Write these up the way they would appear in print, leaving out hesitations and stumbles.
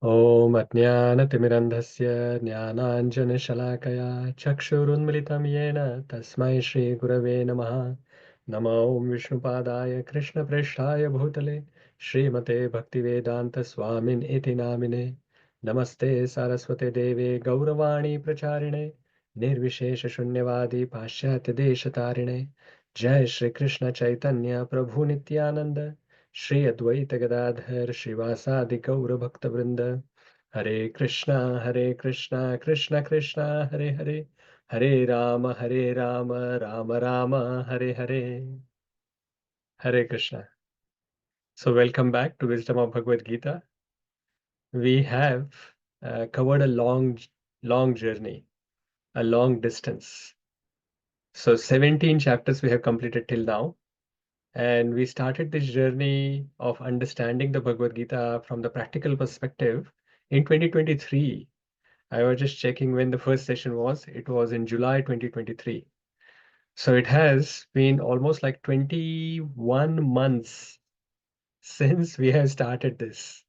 ॐ अज्ञानतिमिरन्धस्य ज्ञानाञ्जनशलाकया चक्षुरुन्मिलितं येन तस्मै श्रीगुरवे नमः। नमो ॐ विष्णुपादाय कृष्णप्रेष्ठाय भूतले श्रीमते भक्तिवेदान्तस्वामिन् इति नामिने। नमस्ते सरस्वते देवे गौरवाणी प्रचारिणे निर्विशेषशून्यवादी पाश्चात्यदेशतारिणे। जय श्री कृष्ण चैतन्य प्रभु नित्यानंद श्री अद्वैत गदाधर श्रीवासादि गौर भक्त वृंद। हरे कृष्णा कृष्ण कृष्णा हरे हरे, हरे राम राम राम हरे हरे। हरे Krishna. So welcome back to Wisdom of Bhagavad Gita. We have covered a long journey, a long distance. So 17 chapters we have completed till now. And we started this journey of understanding the Bhagavad Gita from the practical perspective in 2023. I was just checking when the first session was. It was in July 2023. So it has been almost like 21 months since we have started this.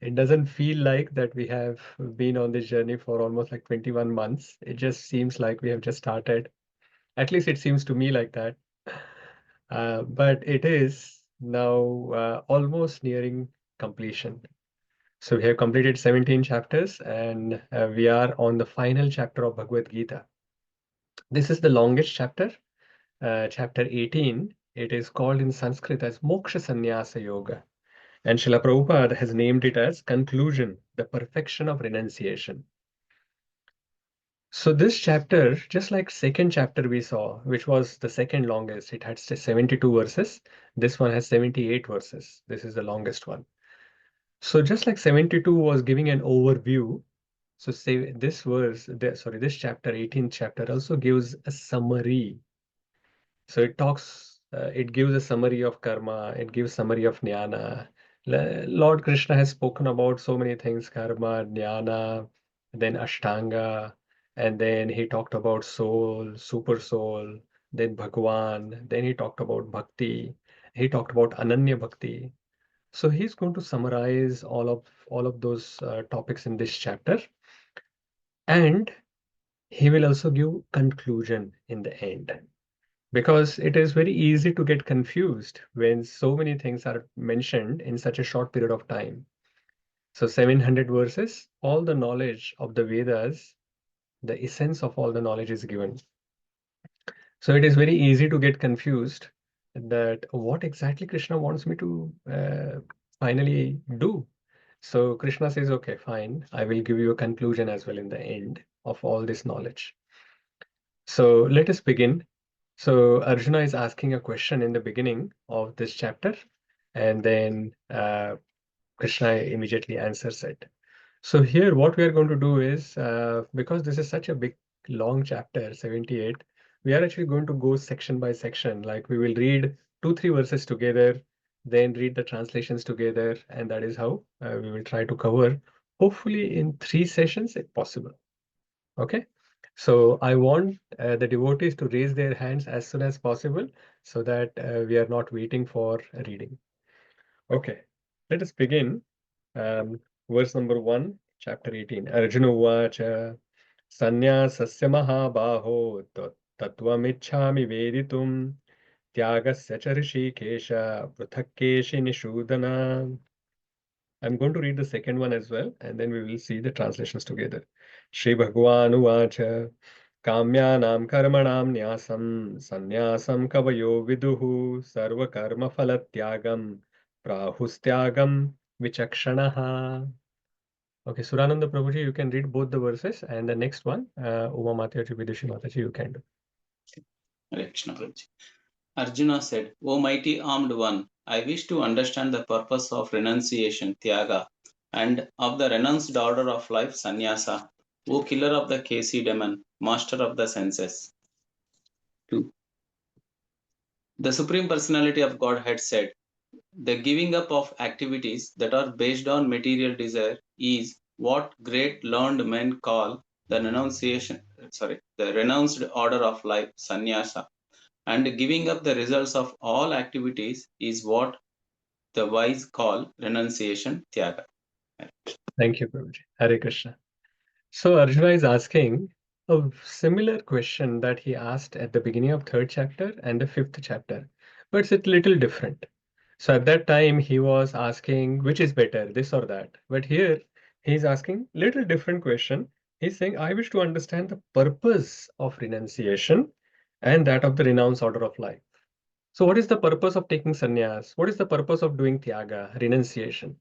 It doesn't feel like that we have been on this journey for almost like 21 months. It just seems like we have just started. At least it seems to me like that. But it is now almost nearing completion. So we have completed 17 chapters and we are on the final chapter of Bhagavad Gita. This is the longest chapter, chapter 18. It is called in Sanskrit as Moksha Sannyasa Yoga. And Srila Prabhupada has named it as conclusion, the perfection of renunciation. So this chapter, just like second chapter we saw, which was the second longest, it had 72 verses. This one has 78 verses. This is the longest one. So just like 72 was giving an overview, so say this this chapter, 18th chapter also gives a summary. So it gives a summary of karma, it gives summary of jnana. Lord Krishna has spoken about so many things, karma, jnana, then Ashtanga, and then he talked about soul, super soul, then Bhagwan, then he talked about bhakti, he talked about Ananya Bhakti. So he's going to summarize all of those topics in this chapter, and he will also give conclusion in the end. Because it is very easy to get confused when so many things are mentioned in such a short period of time. So 700 verses, all the knowledge of the Vedas, the essence of all the knowledge is given. So it is very easy to get confused that what exactly Krishna wants me to finally do. So Krishna says, okay, fine, I will give you a conclusion as well in the end of all this knowledge. So let us begin. So Arjuna is asking a question in the beginning of this chapter, and then Krishna immediately answers it. So here, what we are going to do is, because this is such a big, long chapter, 78, we are actually going to go section by section. Like we will read 2, 3 verses together, then read the translations together, and that is how we will try to cover, hopefully in 3 sessions if possible. Okay. So I want the devotees to raise their hands as soon as possible so that we are not waiting for reading. Okay, let us begin. Verse number 1, chapter 18. Arjuna Uvacha Sanyasasya Mahabaho Tattvamichhami Veditum Tyagasya cha Rishikesha Pruthakeshi Nishudana. I'm going to read the second one as well, and then we will see the translations together. Shri Bhagavan Uvacha Kamyanam Karmanam Nyasam Sanyasam Kavayo Viduhu Sarva Karma Phalatyagam Prahustyagam Vichakshanaha. Okay, Surananda Prabhuji, you can read both the verses, and the next one, Uma Mataji Vidushi Mataji, you can do. Hare Krishna Prabhuji. Arjuna said, O mighty armed one, I wish to understand the purpose of renunciation, Tyaga, and of the renounced order of life, Sannyasa, O killer of the Kesi demon, master of the senses. 2. The Supreme Personality of Godhead said, the giving up of activities that are based on material desire is what great learned men call the the renounced order of life, sannyasa, and giving up the results of all activities is what the wise call renunciation, tyaga. Thank you, Prabhuji. Hare Krishna. So Arjuna is asking a similar question that he asked at the beginning of third chapter and the fifth chapter, but it's a little different. So at that time he was asking which is better, this or that. But here he's asking little different question. He's saying, I wish to understand the purpose of renunciation and that of the renounced order of life. So what is the purpose of taking sannyas? What is the purpose of doing tyaga, renunciation?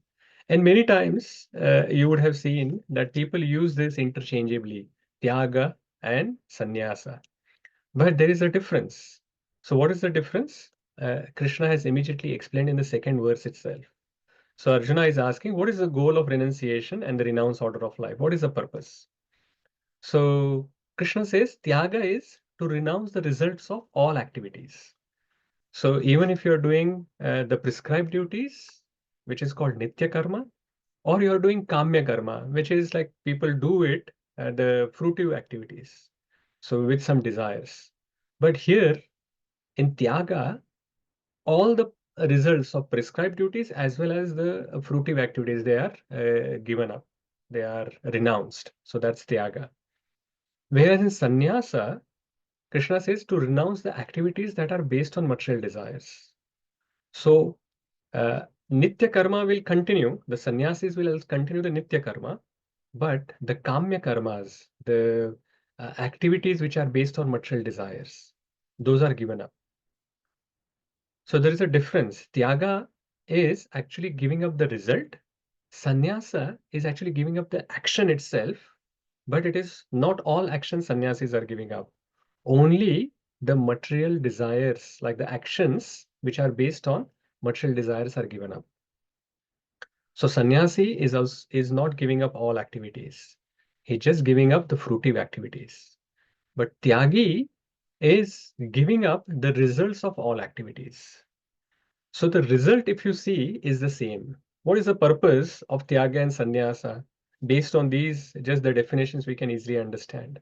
And many times you would have seen that people use this interchangeably, tyaga and sannyasa. But there is a difference. So what is the difference? Krishna has immediately explained in the second verse itself. So Arjuna is asking, what is the goal of renunciation and the renounced order of life? What is the purpose? So Krishna says, tyaga is to renounce the results of all activities. So even if you're doing the prescribed duties, which is called nitya karma, or you're doing kamya karma, which is like people do it, the fruitive activities, so with some desires. But here in tyaga, all the results of prescribed duties as well as the fruitive activities, they are given up, they are renounced. So that's tyaga. Whereas in sannyasa, Krishna says to renounce the activities that are based on material desires. So Nitya karma will continue, the sannyasis will continue the Nitya karma, but the Kamya karmas, the activities which are based on material desires, those are given up. So there is a difference. Tyaga is actually giving up the result. Sannyasa is actually giving up the action itself, but it is not all action sannyasis are giving up. Only the material desires, like the actions which are based on material desires, are given up. So sannyasi is not giving up all activities. He's just giving up the fruitive activities. But tyagi is giving up the results of all activities. So the result, if you see, is the same. What is the purpose of tyaga and sannyasa? Based on these, just the definitions we can easily understand.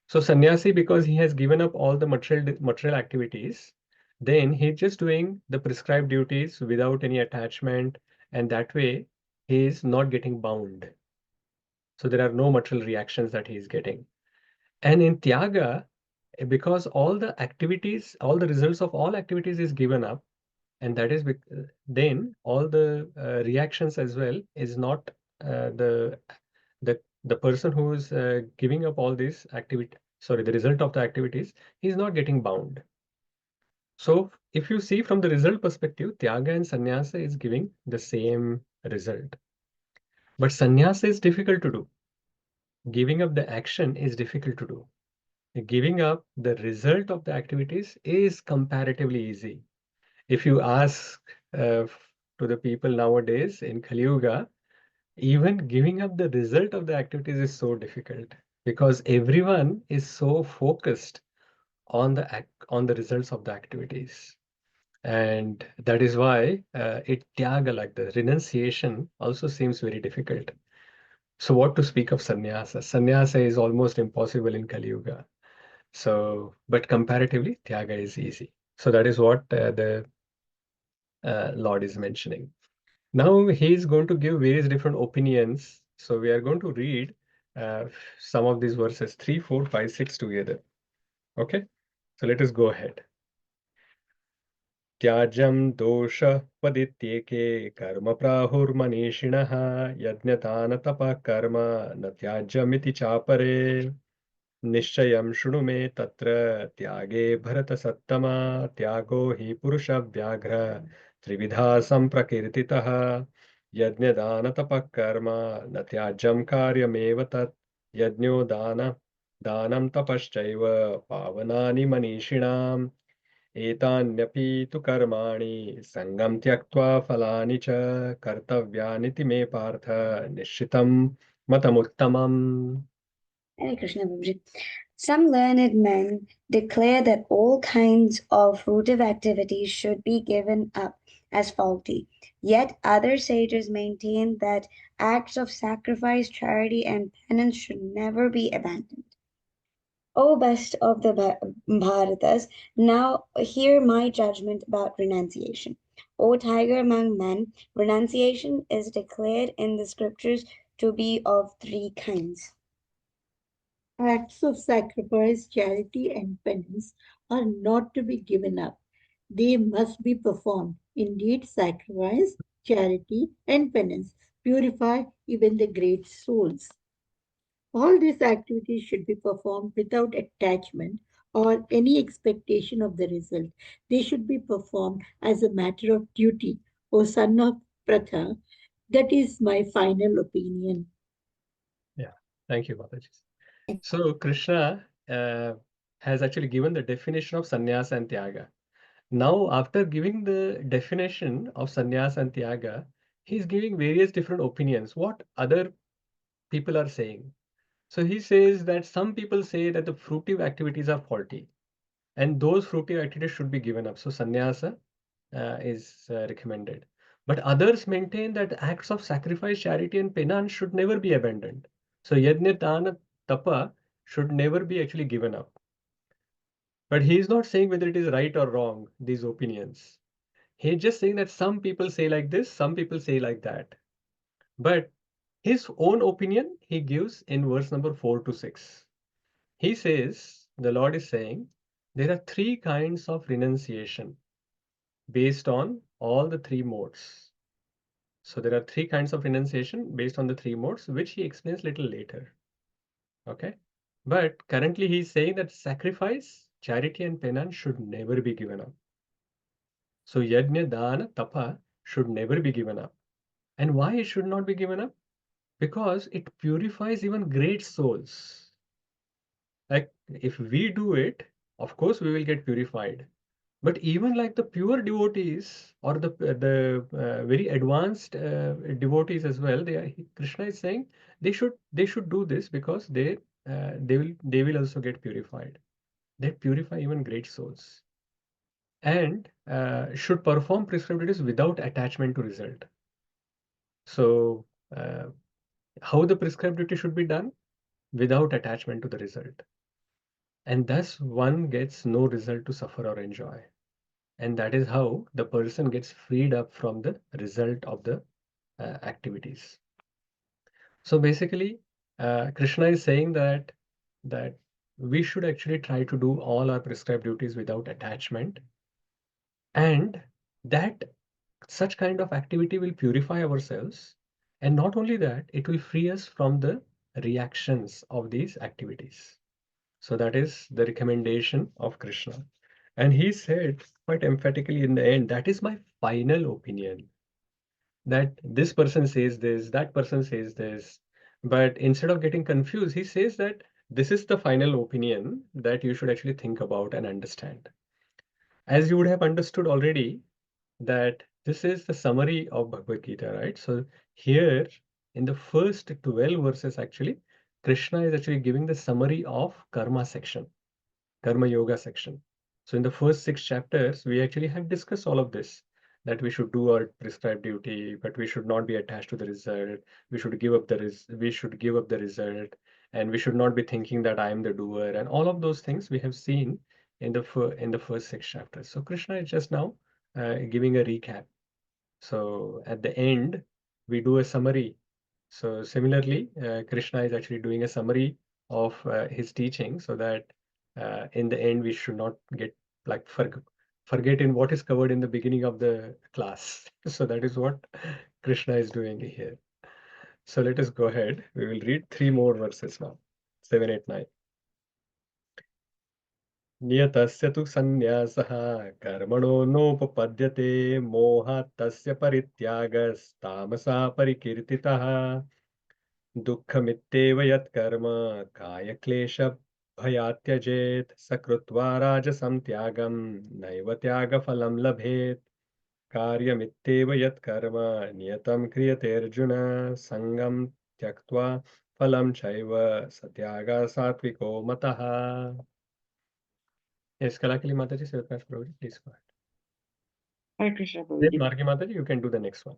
So sannyasi, because he has given up all the material activities, then he's just doing the prescribed duties without any attachment, and that way he is not getting bound. So there are no material reactions that he is getting. And in tyaga, because all the activities, all the results of all activities is given up, and that is then all the reactions as well is not the person who is giving up all these activity, sorry, the result of the activities, he is not getting bound. So if you see from the result perspective, tyaga and sannyasa is giving the same result. But sannyasa is difficult to do. Giving up the action is difficult to do. Giving up the result of the activities is comparatively easy. If you ask to the people nowadays in Kali Yuga, even giving up the result of the activities is so difficult because everyone is so focused on the results of the activities. And that is why it tyaga, like the renunciation, also seems very difficult. So what to speak of sannyasa? Sannyasa is almost impossible in Kali Yuga. So, but comparatively, tyaga is easy. So that is what the Lord is mentioning. Now he is going to give various different opinions. So we are going to read some of these verses 3, 4, 5, 6 together. Okay, so let us go ahead. त्याज्यं दोषपदित्येके कर्म प्राहुर्मनीषिणः यज्ञदानतपः कर्म न त्याज्यमिति चापरे निश्चयं शृणु मे तत्र त्यागे भरतसत्तमा त्यागो हि पुरुषव्याघ्र त्रिविधा सम्प्रकीर्तितः यज्ञदानतपः कर्म न त्याज्यं कार्यमेव तत् यज्ञो दानं तपश्चैव पावनानि मनीषिणाम् एतान्यपि तु कर्माणि सङ्गं त्यक्त्वा फलानि च कर्तव्यानिति मे पार्थ निश्चितं मतमुत्तमम्. Hare Krishna, Babuji. Some learned men declare that all kinds of fruitive activities should be given up as faulty. Yet other sages maintain that acts of sacrifice, charity, and penance should never be abandoned. O best of the Bharatas, now hear my judgment about renunciation. O tiger among men, renunciation is declared in the scriptures to be of three kinds. Acts of sacrifice, charity, and penance are not to be given up. They must be performed. Indeed, sacrifice, charity, and penance purify even the great souls. All these activities should be performed without attachment or any expectation of the result. They should be performed as a matter of duty. O son of Pratha, that is my final opinion. Yeah, thank you, Mataji. So Krishna has actually given the definition of sannyasa and tyaga. Now, after giving the definition of sannyasa and tyaga, he's giving various different opinions, what other people are saying. So he says that some people say that the fruitive activities are faulty and those fruitive activities should be given up. So sannyasa is recommended. But others maintain that acts of sacrifice, charity, and penance should never be abandoned. So yajna, dana, tapa should never be actually given up. But he is not saying whether it is right or wrong, these opinions. He's just saying that some people say like this, some people say like that. But his own opinion he gives in verse number 4 to 6. He says, the Lord is saying, there are three kinds of renunciation based on all the three modes. So there are three kinds of renunciation based on the three modes, which he explains little later. Okay. But currently he's saying that sacrifice, charity, and penance should never be given up. So yajna, dana, tapa should never be given up. And why it should not be given up? Because it purifies even great souls. Like if we do it, of course we will get purified. But even like the pure devotees or the very advanced devotees as well, Krishna is saying they should do this because they will also get purified. They purify even great souls and should perform prescribed duties without attachment to result. So how the prescribed duty should be done? Without attachment to the result. And thus one gets no result to suffer or enjoy. And that is how the person gets freed up from the result of the activities. So basically, Krishna is saying that we should actually try to do all our prescribed duties without attachment, and that such kind of activity will purify ourselves. And not only that, it will free us from the reactions of these activities. So that is the recommendation of Krishna. And he said quite emphatically in the end, that is my final opinion. That this person says this, that person says this. But instead of getting confused, he says that this is the final opinion that you should actually think about and understand. As you would have understood already, that this is the summary of Bhagavad Gita, right? So here in the first 12 verses, actually, Krishna is actually giving the summary of karma section. Karma Yoga section. So in the first 6 chapters, we actually have discussed all of this, that we should do our prescribed duty, but we should not be attached to the result. We should give up the result, and we should not be thinking that I am the doer. And all of those things we have seen in the first 6 chapters. So Krishna is just now giving a recap. So at the end, we do a summary. So similarly, Krishna is actually doing a summary of his teaching, so that in the end we should not get like forget in what is covered in the beginning of the class. So that is what Krishna is doing here. So let us go ahead. We will read 3 more verses now. 7, 8, 9. नियतस्य तु सन्न्यासः कर्मणो नोपपद्यते मोहात् तस्य परित्यागस्तामसा परिकीर्तितः दुःखमित्येव यत्कर्म कायक्लेशभयात् त्यजेत् स कृत्वा राजसं त्यागं नैव त्यागफलं लभेत् कार्यमित्येव यत्कर्म नियतं क्रियते अर्जुन सङ्गं त्यक्त्वा फलं चैव स त्यागः सात्विको मतः. Yes, Kalakali Mataji, Sivaprakash Prabhuji, please go ahead. Hare Krishna, Then Prabhuji. Margi Mataji, you can do the next one.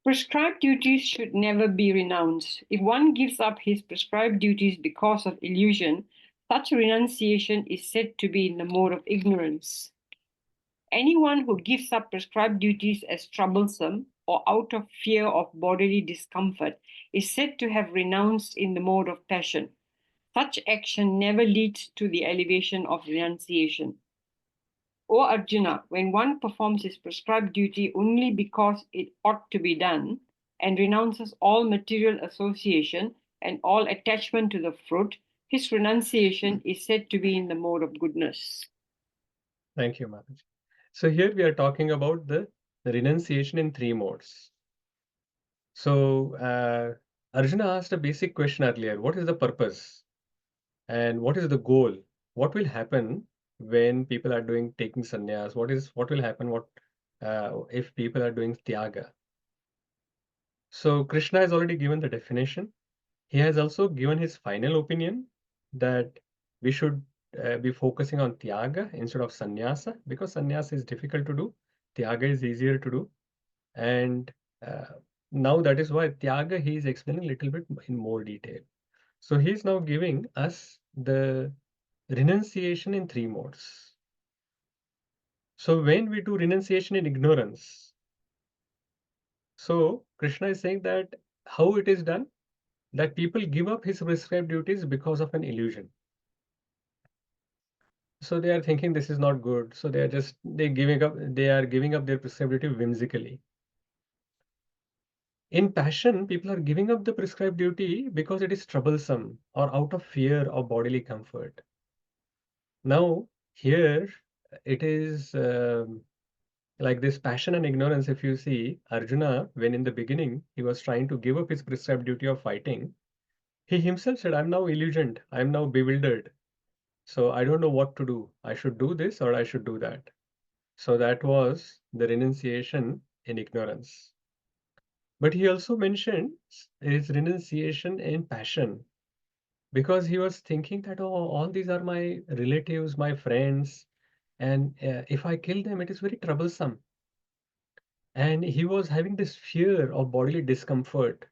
Prescribed duties should never be renounced. If one gives up his prescribed duties because of illusion, such renunciation is said to be in the mode of ignorance. Anyone who gives up prescribed duties as troublesome or out of fear of bodily discomfort is said to have renounced in the mode of passion. Such action never leads to the elevation of renunciation. O Arjuna, when one performs his prescribed duty only because it ought to be done and renounces all material association and all attachment to the fruit, his renunciation is said to be in the mode of goodness. Thank you, Maharaj. So here we are talking about the renunciation in three modes. So Arjuna asked a basic question earlier. What is the purpose? And what is the goal? What will happen when people are taking sannyas? What will happen if people are doing tyaga? So Krishna has already given the definition. He has also given his final opinion that we should be focusing on tyaga instead of sannyasa, because sannyasa is difficult to do, tyaga is easier to do. And now that is why tyaga he is explaining a little bit in more detail. So he is now giving us the renunciation in three modes. So when we do renunciation in ignorance, so Krishna is saying that how it is done, that people give up his prescribed duties because of an illusion. So they are thinking this is not good. So they are giving up their prescribed duty whimsically. In passion, people are giving up the prescribed duty because it is troublesome or out of fear of bodily comfort. Now, here it is like this passion and ignorance. If you see Arjuna, when in the beginning he was trying to give up his prescribed duty of fighting, he himself said, I'm now illusioned, I'm now bewildered. So I don't know what to do. I should do this or I should do that. So that was the renunciation in ignorance. But he also mentioned his renunciation in passion, because he was thinking that, oh, all these are my relatives, my friends, and if I kill them, it is very troublesome. And he was having this fear of bodily discomfort,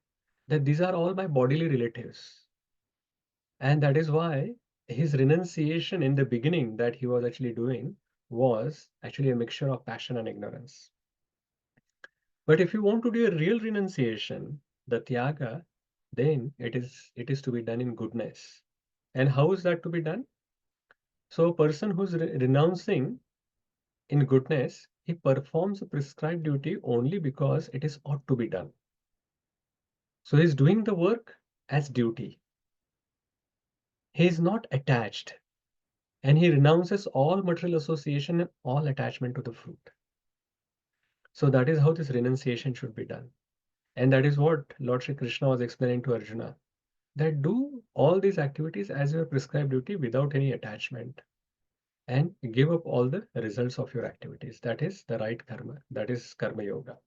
that these are all my bodily relatives. And that is why his renunciation in the beginning that he was actually doing was actually a mixture of passion and ignorance. But if you want to do a real renunciation, the tyaga, then it is to be done in goodness. And how is that to be done? So a person who's renouncing in goodness, he performs a prescribed duty only because it is ought to be done. So he's doing the work as duty. He is not attached, and he renounces all material association and all attachment to the fruit. So that is how this renunciation should be done. And that is what Lord Shri Krishna was explaining to Arjuna, that do all these activities as your prescribed duty without any attachment, and give up all the results of your activities. That is the right karma. That is karma yoga.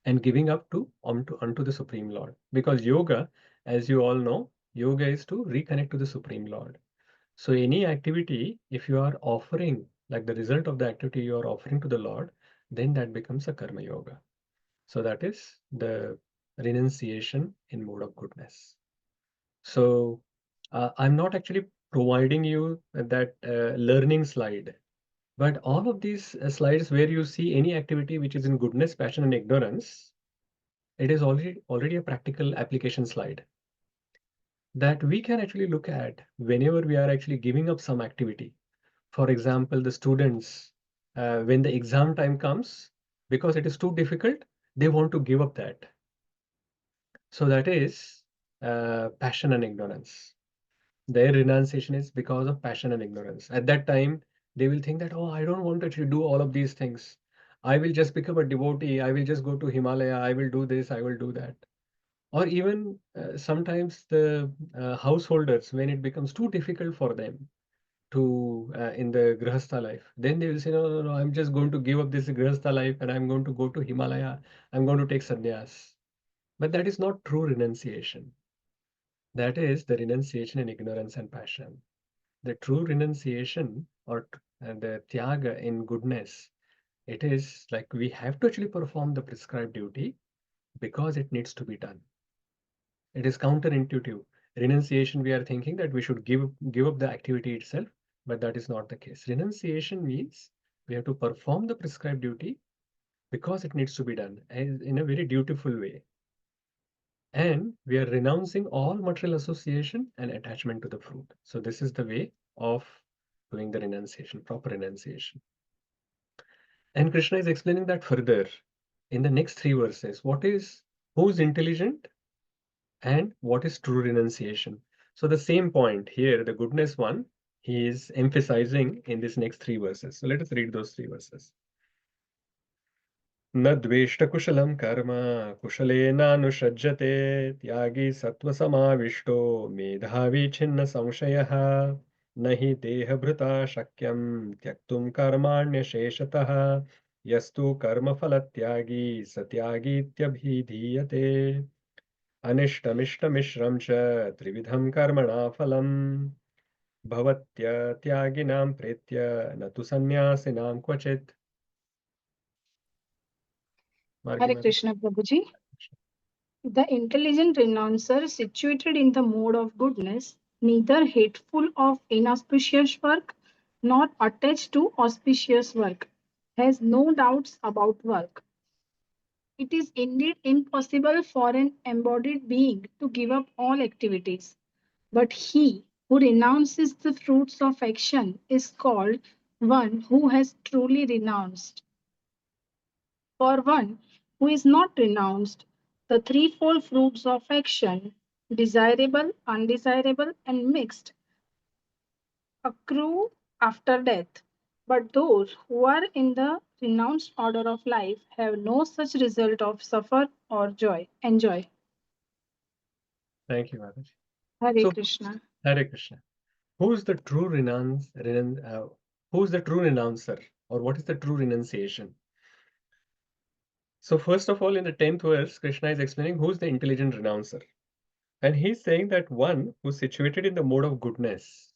And giving up unto the Supreme Lord. Because yoga, as you all know, yoga is to reconnect to the Supreme Lord. So any activity, if you are offering, like the result of the activity you are offering to the Lord, then that becomes a karma yoga. So that is the renunciation in mode of goodness. So I'm not actually providing you that learning slide, but all of these slides where you see any activity which is in goodness, passion, and ignorance, it is already a practical application slide that we can actually look at whenever we are actually giving up some activity. For example, the students, when the exam time comes, because it is too difficult, they want to give up that. So that is passion and ignorance. Their renunciation is because of passion and ignorance. At that time, they will think that, oh, I don't want to actually do all of these things. I will just become a devotee. I will just go to Himalaya. I will do this. I will do that. Or even sometimes the householders, when it becomes too difficult for them to in the Grihastha life, then they will say, no, no, no, I'm just going to give up this Grihastha life and I'm going to go to Himalaya. I'm going to take sannyas. But that is not true renunciation. That is the renunciation in ignorance and passion. The true renunciation or the tyaga in goodness, it is like we have to actually perform the prescribed duty because it needs to be done. It is counterintuitive. Renunciation, we are thinking that we should give up the activity itself, but that is not the case. Renunciation means we have to perform the prescribed duty because it needs to be done in a very dutiful way. And we are renouncing all material association and attachment to the fruit. So this is the way of doing the renunciation, proper renunciation. And Krishna is explaining that further in the next 3 verses. Who's intelligent and what is true renunciation? So the same point here, the goodness one, he is emphasizing in this next 3 verses. So let us read those 3 verses. न द्वेष्टकुशलं कर्म कुशलेनानुषज्यते त्यागी सत्त्वसमाविष्टो मेधावी छिन्न संशयः न हि देहभृता शक्यं त्यक्तुं कर्माण्यशेषतः यस्तु कर्मफलत्यागी स त्यागीत्यभिधीयते अनिष्टमिष्टमिश्रं च त्रिविधं कर्मणा फलं भवत्यत्यागिनां प्रेत्य न तु सन्न्यासिनां क्वचित्. Hare Krishna Prabhuji. The intelligent renouncer, situated in the mode of goodness, neither hateful of inauspicious work nor attached to auspicious work, has no doubts about work. It is indeed impossible for an embodied being to give up all activities, but he who renounces the fruits of action is called one who has truly renounced. For one who is not renounced, the threefold fruits of action, desirable, undesirable, and mixed, accrue after death. But those who are in the renounced order of life have no such result of suffer or enjoy. Thank you, Maharaj. Hare Krishna. Hare Krishna. Who's the true who's the true renouncer, or what is the true renunciation? So first of all, in the 10th verse, Krishna is explaining who's the intelligent renouncer. And he's saying that one who's situated in the mode of goodness.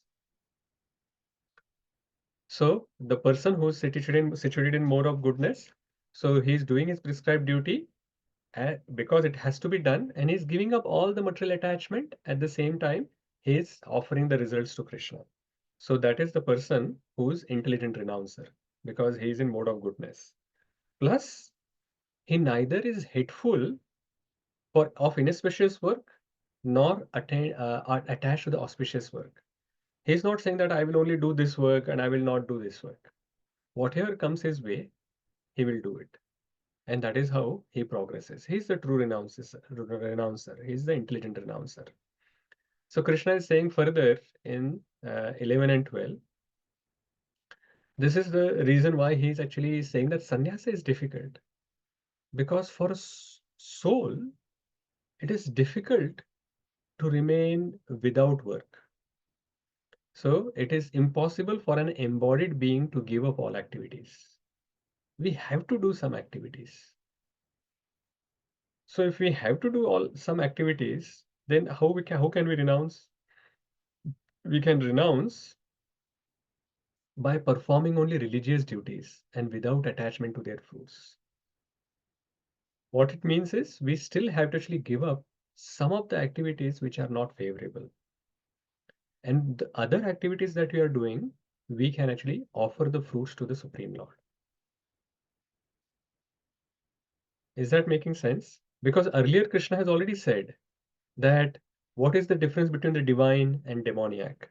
So the person who's situated in mode of goodness, so he's doing his prescribed duty because it has to be done, and he's giving up all the material attachment. At the same time, he's offering the results to Krishna. So that is the person who's intelligent renouncer, because he is in mode of goodness. Plus, he neither is hateful of inauspicious work nor attached to the auspicious work. He's not saying that I will only do this work and I will not do this work. Whatever comes his way, he will do it. And that is how he progresses. He's the true renouncer. He's the intelligent renouncer. So Krishna is saying further in 11 and 12, this is the reason why he's actually saying that sannyasa is difficult. Because for a soul, it is difficult to remain without work. So it is impossible for an embodied being to give up all activities. We have to do some activities. So if we have to do some activities, then how can we renounce? We can renounce by performing only religious duties and without attachment to their fruits. What it means is we still have to actually give up some of the activities which are not favorable. And the other activities that we are doing, we can actually offer the fruits to the Supreme Lord. Is that making sense? Because earlier Krishna has already said that what is the difference between the divine and demoniac?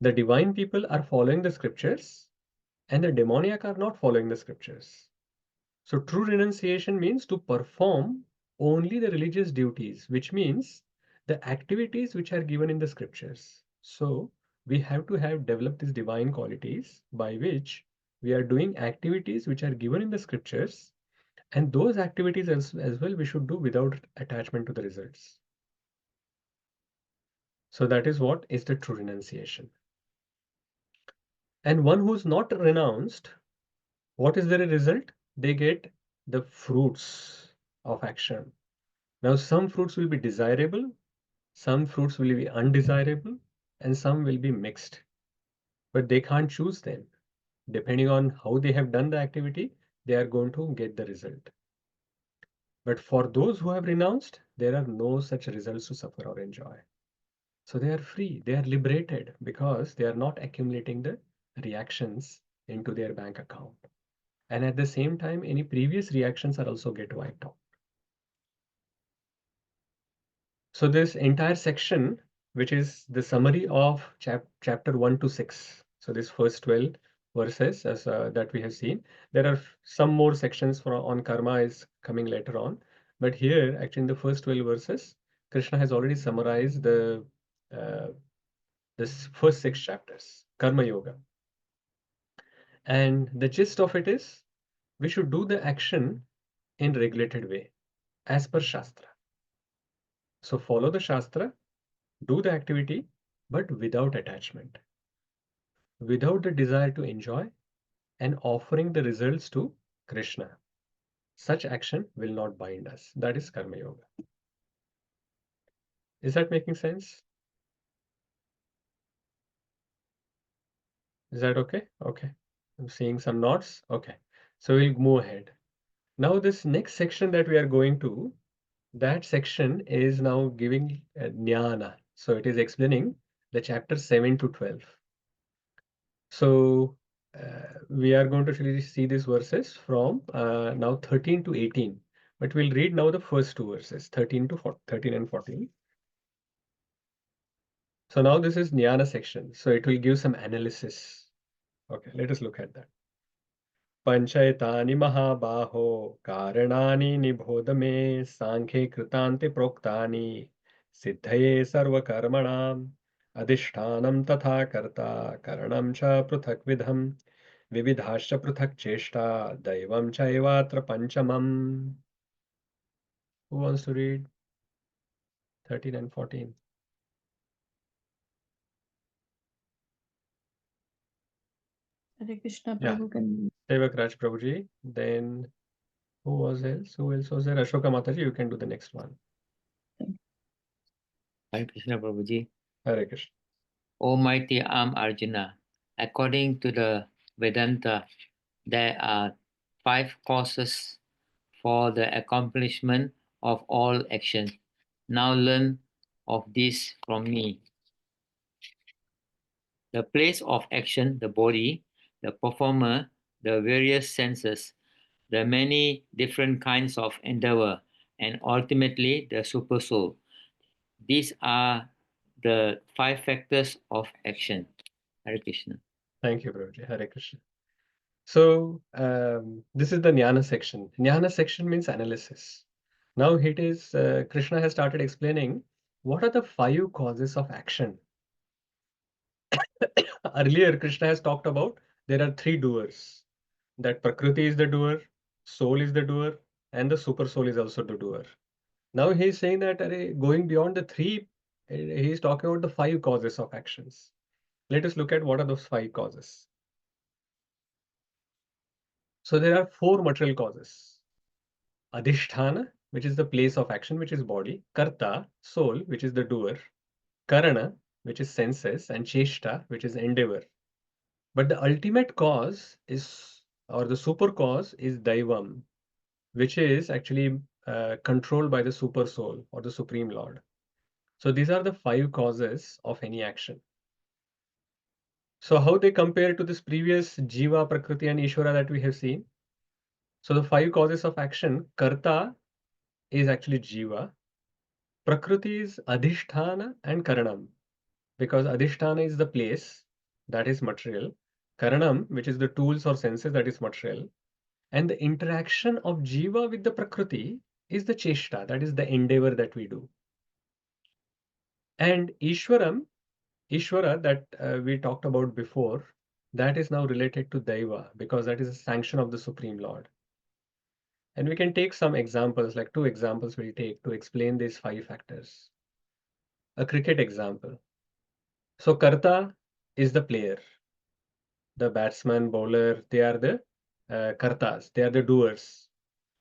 The divine people are following the scriptures and the demoniac are not following the scriptures. So true renunciation means to perform only the religious duties, which means the activities which are given in the scriptures. So we have to have developed these divine qualities by which we are doing activities which are given in the scriptures, and those activities as well we should do without attachment to the results. So that is what is the true renunciation. And one who's not renounced, what is the result? They get the fruits of action. Now, some fruits will be desirable, some fruits will be undesirable, and some will be mixed. But they can't choose them. Depending on how they have done the activity, they are going to get the result. But for those who have renounced, there are no such results to suffer or enjoy. So they are free, they are liberated because they are not accumulating the reactions into their bank account. And at the same time, any previous reactions are also get wiped out. So this entire section, which is the summary of chapter 1 to 6. So this first 12 verses as that we have seen. There are some more sections on karma is coming later on. But here, actually in the first 12 verses, Krishna has already summarized the this first 6 chapters, Karma Yoga. And the gist of it is, we should do the action in regulated way, as per Shastra. So follow the Shastra, do the activity, but without attachment, without the desire to enjoy, and offering the results to Krishna. Such action will not bind us. That is Karma Yoga. Is that making sense? Is that okay? Okay. I'm seeing some nods. Okay. So we'll move ahead. Now this next section that we are going to, that section is now giving jnana. So it is explaining the chapter 7 to 12. So we are going to actually see these verses from now 13 to 18. But we'll read now the first two verses, 13 and 14. So now this is jnana section. So it will give some analysis. Okay, let us look at that. पंचैतानि महाबाहो कारणानि निबोध मे सांख्ये कृतान्ते प्रोक्तानि सिद्धये सर्वकर्मणाम् अधिष्ठानं तथा कर्ता करणं च पृथक्विधम् विविधाश्च पृथक् चेष्टा दैवं चैवात्र पंचमम्. Who wants to read 13 and 14? Hare Krishna Yeah. Prabhu can. Sevak Raj Prabhuji. Then who was else? Who else was there? Ashoka Mataji, you can do the next one. Hare Krishna Prabhuji. Hare Krishna. O mighty arm Arjuna, according to the Vedanta, there are 5 causes for the accomplishment of all actions. Now learn of this from me. The place of action, the body, the performer, the various senses, the many different kinds of endeavor, and ultimately the super soul. These are the 5 factors of action. Hare Krishna. Thank you, Prabhuji. Hare Krishna. So this is the jnana section. Jnana section means analysis. Now it is Krishna has started explaining what are the 5 causes of action. Earlier, Krishna has talked about there are 3 doers. That Prakriti is the doer, soul is the doer, and the super soul is also the doer. Now he is saying that going beyond the 3, he is talking about the 5 causes of actions. Let us look at what are those 5 causes. So there are 4 material causes. Adhisthana, which is the place of action, which is body. Karta, soul, which is the doer. Karana, which is senses. And Cheshta, which is endeavor. But the ultimate cause is, or the super cause is Daivam, which is actually controlled by the super soul or the Supreme Lord. So these are the 5 causes of any action. So how they compare to this previous Jiva, Prakriti and Ishvara that we have seen? So the 5 causes of action, Karta is actually Jiva, Prakriti is Adhisthana and Karanam, because Adhisthana is the place, that is material, Karanam, which is the tools or senses, that is material, and the interaction of Jiva with the Prakriti is the Cheshta, that is the endeavor that we do. And Ishvara that we talked about before, that is now related to Daiva, because that is a sanction of the Supreme Lord. And we can take some examples, like 2 examples we'll take to explain these 5 factors. A cricket example. So Karta is the player. The batsman, bowler, they are the Kartas, they are the doers.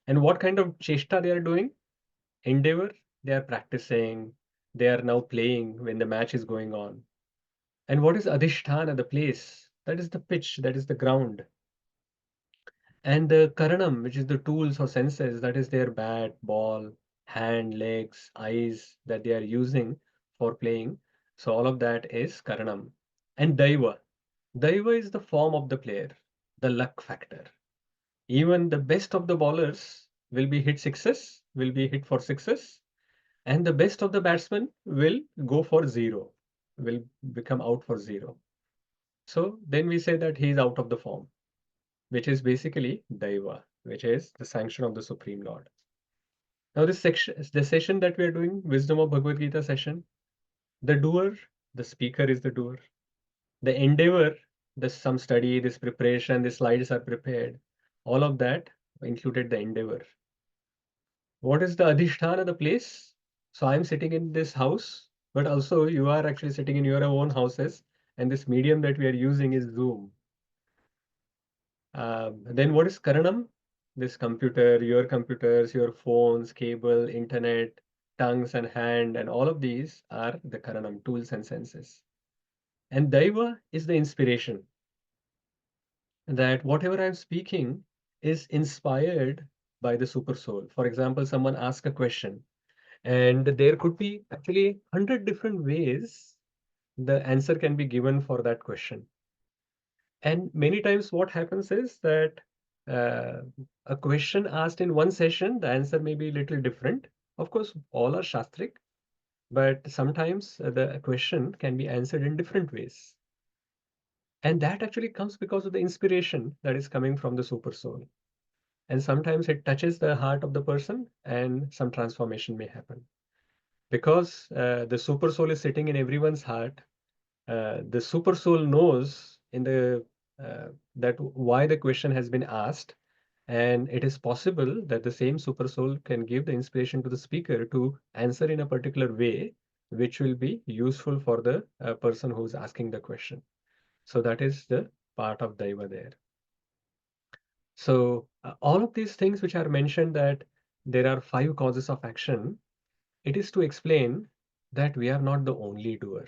And what kind of cheshta they are doing? Endeavor, they are practicing, they are now playing when the match is going on. And what is Adhisthana, the place? That is the pitch, that is the ground. And the Karanam, which is the tools or senses, that is their bat, ball, hand, legs, eyes that they are using for playing. So all of that is Karanam. And Daiva. Daiva is the form of the player, the luck factor. even the best of the bowlers will be hit for sixes, and the best of the batsmen will go for zero, will become out for zero. So then we say that he is out of the form, which is basically Daiva, which is the sanction of the Supreme Lord. Now this session that we are doing, Wisdom of Bhagavad Gita session, the doer, the speaker is the doer. The endeavor, some study, this preparation, the slides are prepared, all of that included the endeavor. What is the adhisthana, the place? So I'm sitting in this house, but also you are actually sitting in your own houses, and this medium that we are using is Zoom. Then what is Karanam? This computer, your computers, your phones, cable, internet, tongues and hand, and all of these are the Karanam, tools and senses. And Daiva is the inspiration, that whatever I'm speaking is inspired by the super soul. For example, someone asks a question, and there could be actually 100 different ways the answer can be given for that question. And many times what happens is that uh, a question asked in one session, the answer may be a little different. Of course, all are shastric, but sometimes the question can be answered in different ways. And that actually comes because of the inspiration that is coming from the super soul. And sometimes it touches the heart of the person and some transformation may happen. Because the super soul is sitting in everyone's heart, the super soul knows in the that why the question has been asked, and it is possible that the same super soul can give the inspiration to the speaker to answer in a particular way, which will be useful for the person who's asking the question. So that is the part of Daiva there. So all of these things which are mentioned, that there are 5 causes of action, it is to explain that we are not the only doer.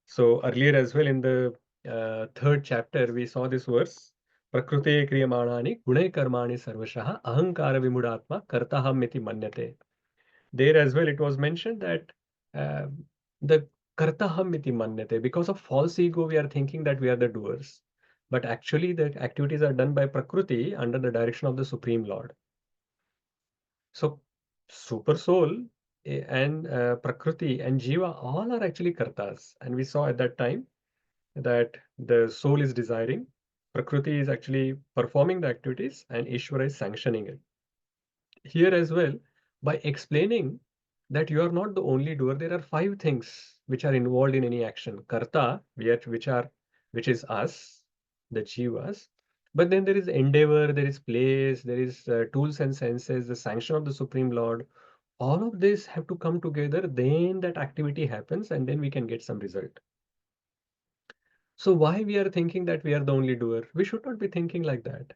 So earlier as well in the 3rd chapter, we saw this verse, Prakrute kriyamanani gunai karmani sarvashaha ahankara vimudatma kartaham iti manyate. There as well it was mentioned that the kartaham iti manyate, because of false ego, we are thinking that we are the doers. But actually the activities are done by Prakriti under the direction of the Supreme Lord. So super soul and Prakriti and Jiva all are actually kartas. And we saw at that time that the soul is desiring, Prakriti is actually performing the activities, and Ishvara is sanctioning it. Here as well, by explaining that you are not the only doer, there are 5 things which are involved in any action. Karta, which is us, the Jivas. But then there is endeavor, there is place, there is tools and senses, the sanction of the Supreme Lord. All of this have to come together, then that activity happens, and then we can get some result. So why we are thinking that we are the only doer? We should not be thinking like that.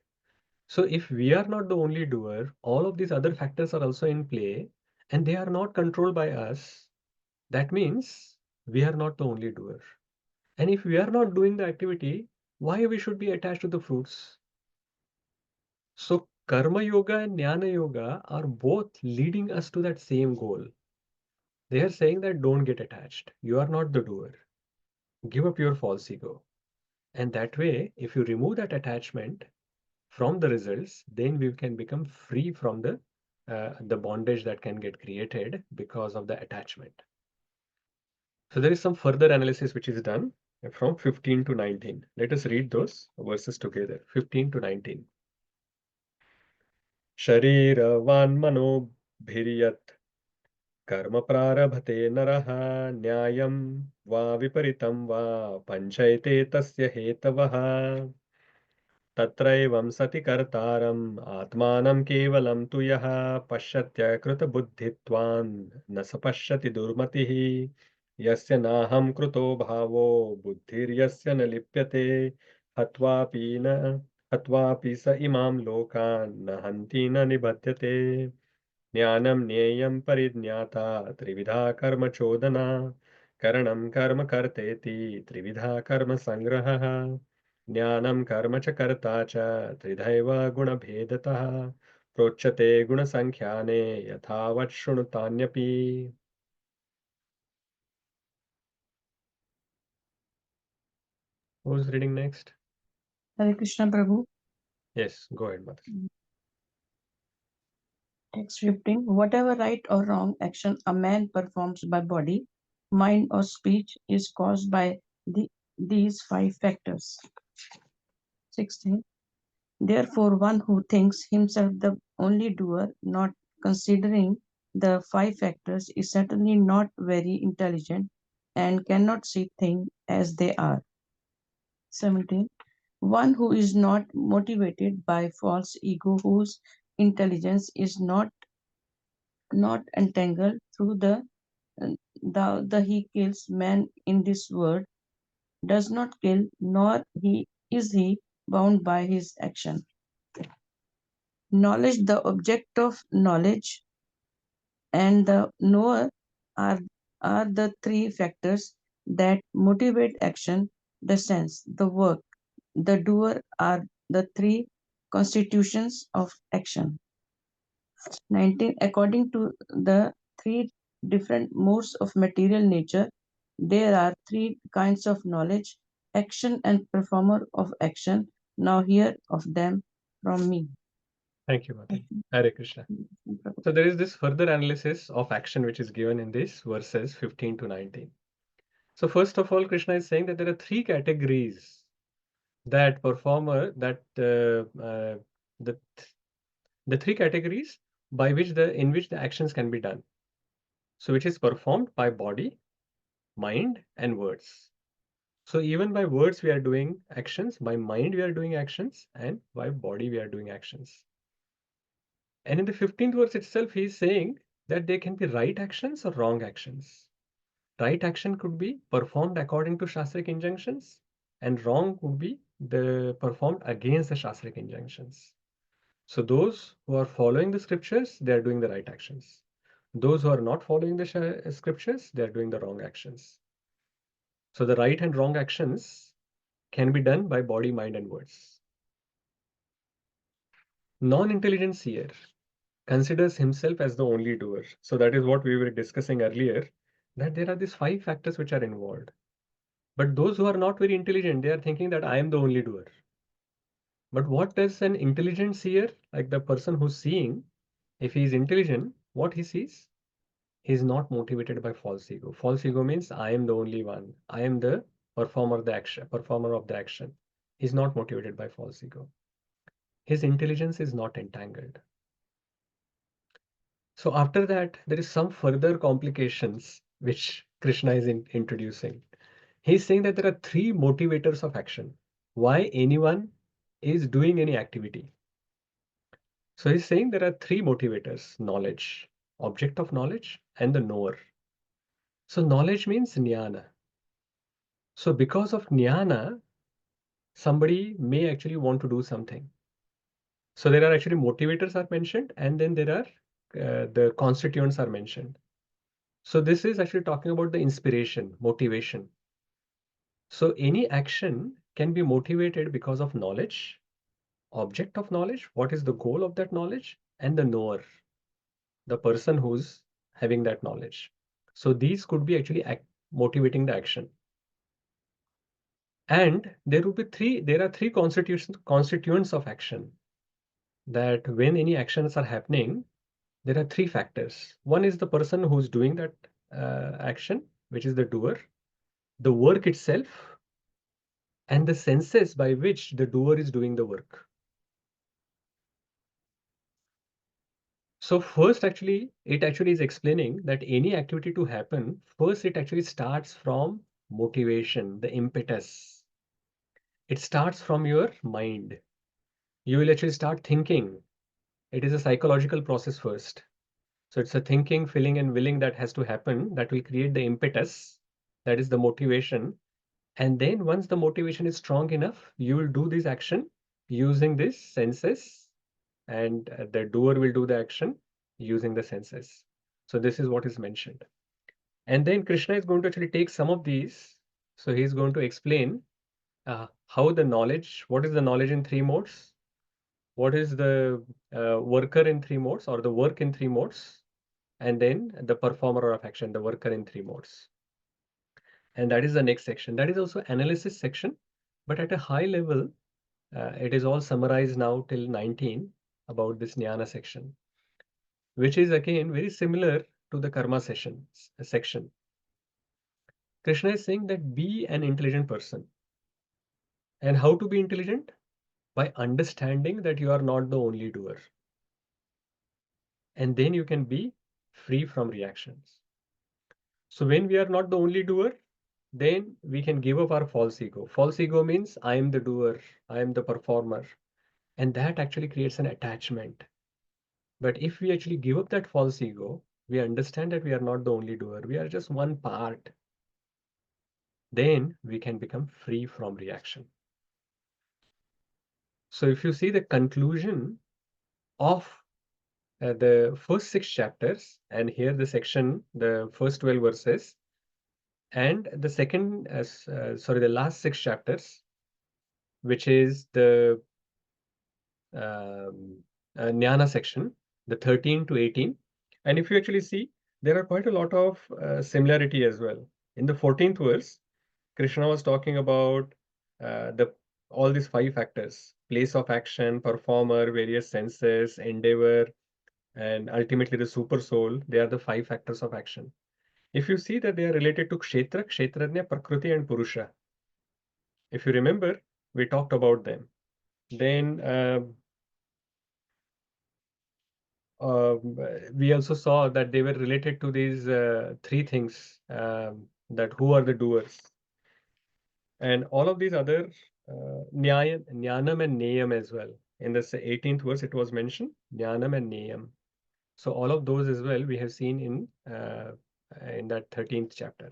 So if we are not the only doer, all of these other factors are also in play and they are not controlled by us. That means we are not the only doer. And if we are not doing the activity, why we should be attached to the fruits? So Karma Yoga and Jnana Yoga are both leading us to that same goal. They are saying that don't get attached. You are not the doer. Give up your false ego. And that way, if you remove that attachment from the results, then we can become free from the bondage that can get created because of the attachment. So there is some further analysis which is done from 15 to 19. Let us read those verses together. 15 to 19. Shariravan mano bhiryat karma prarabhate naraha nyayam va viparitam va panchayate tasya hetavaha. तत्रैवं सति कर्तारम् आत्मानं केवलं तु यः पश्यत्य कृतबुद्धित्वान् न स पश्यति दुर्मतिः यस्य नाहं कृतो भावो बुद्धिर्यस्य न लिप्यते हत्वापि स इमां लोकान् न हन्ति न निबध्यते ज्ञानं ज्ञेयं परिज्ञाता त्रिविधा कर्म चोदना करणं कर्म कर्तेति त्रिविधा कर्म संग्रहः ज्ञानं कर्म च कर्ता च त्रिधैव गुणभेदतः प्रोच्यते गुणसंख्याने यथावत् शृणुतान्यपि. Who's reading next? Hare Krishna Prabhu. Yes, go ahead, Mother. Text 15. Whatever right or wrong action a man performs by body, mind, or speech is caused by these 5 factors. 16. Therefore, one who thinks himself the only doer, not considering the 5 factors, is certainly not very intelligent and cannot see things as they are. 17. One who is not motivated by false ego, whose intelligence is not entangled through the he kills man in this world, does not kill, nor is he bound by his action. Knowledge, the object of knowledge, and the knower are the 3 factors that motivate action. The sense, the work, the doer are the 3 constitutions of action. 19. According to the 3 different modes of material nature, there are 3 kinds of knowledge, action and performer of action. Now hear of them from me. Thank you, Mother. Hare Krishna. So there is this further analysis of action which is given in this verses 15 to 19. So first of all, Krishna is saying that there are 3 categories that the 3 categories by which in which the actions can be done. So which is performed by body, mind, and words. So even by words we are doing actions, by mind we are doing actions, and by body we are doing actions. And in the 15th verse itself, he is saying that there can be right actions or wrong actions. Right action could be performed according to Shastric injunctions, and wrong could be performed against the Shastric injunctions. So those who are following the scriptures, they are doing the right actions. Those who are not following the scriptures, they are doing the wrong actions. So the right and wrong actions can be done by body, mind, and words. Non-intelligent seer considers himself as the only doer. So that is what we were discussing earlier, that there are these 5 factors which are involved. But those who are not very intelligent, they are thinking that I am the only doer. But what does an intelligent seer, like the person who's seeing, if he is intelligent, what he sees? He is not motivated by false ego. False ego means I am the only one. I am the performer of the action. He's not motivated by false ego. His intelligence is not entangled. So after that, there is some further complications which Krishna is introducing. He's saying that there are 3 motivators of action. Why anyone is doing any activity. So he's saying there are 3 motivators: knowledge, object of knowledge, and the knower. So knowledge means jnana. So because of jnana, somebody may actually want to do something. So there are actually motivators are mentioned, and then there are the constituents are mentioned. So this is actually talking about the inspiration, motivation. So any action can be motivated because of knowledge, object of knowledge, what is the goal of that knowledge, and the knower, the person who's having that knowledge. So these could be actually motivating the action. And there are three constituents of action, that when any actions are happening, there are 3 factors. One is the person who's doing that action, which is the doer, the work itself, and the senses by which the doer is doing the work. So first, it actually is explaining that any activity to happen, first it actually starts from motivation, the impetus. It starts from your mind. You will actually start thinking. It is a psychological process first. So it's a thinking, feeling, and willing that has to happen that will create the impetus. That is the motivation. And then once the motivation is strong enough, you will do this action using these senses, and the doer will do the action using the senses. So this is what is mentioned. And then Krishna is going to actually take some of these. So he's going to explain how the knowledge, what is the knowledge in 3 modes? What is the worker in 3 modes, or the work in 3 modes? And then the performer of action, the worker in 3 modes. And that is the next section. That is also analysis section, but at a high level, it is all summarized now till 19 about this jnana section, which is again very similar to the karma section. Krishna is saying that be an intelligent person. And how to be intelligent? By understanding that you are not the only doer. And then you can be free from reactions. So when we are not the only doer, then we can give up our false ego. False ego means I am the doer, I am the performer. And that actually creates an attachment. But if we actually give up that false ego, we understand that we are not the only doer, we are just one part. Then we can become free from reaction. So if you see the conclusion of the first 6 chapters, and here the section, the first 12 verses, and the the last 6 chapters, which is the jnana section, the 13 to 18. And if you actually see, there are quite a lot of similarity as well. In the 14th verse, Krishna was talking about all these 5 factors: place of action, performer, various senses, endeavor, and ultimately the super soul. They are the 5 factors of action. If you see that they are related to kshetra, kshetrajna, prakriti, and purusha. If you remember, we talked about them. Then we also saw that they were related to these 3 things, that who are the doers. And all of these other jnanam and neyam as well. In the 18th verse, it was mentioned, jnanam and neyam. So all of those as well we have seen in that 13th chapter.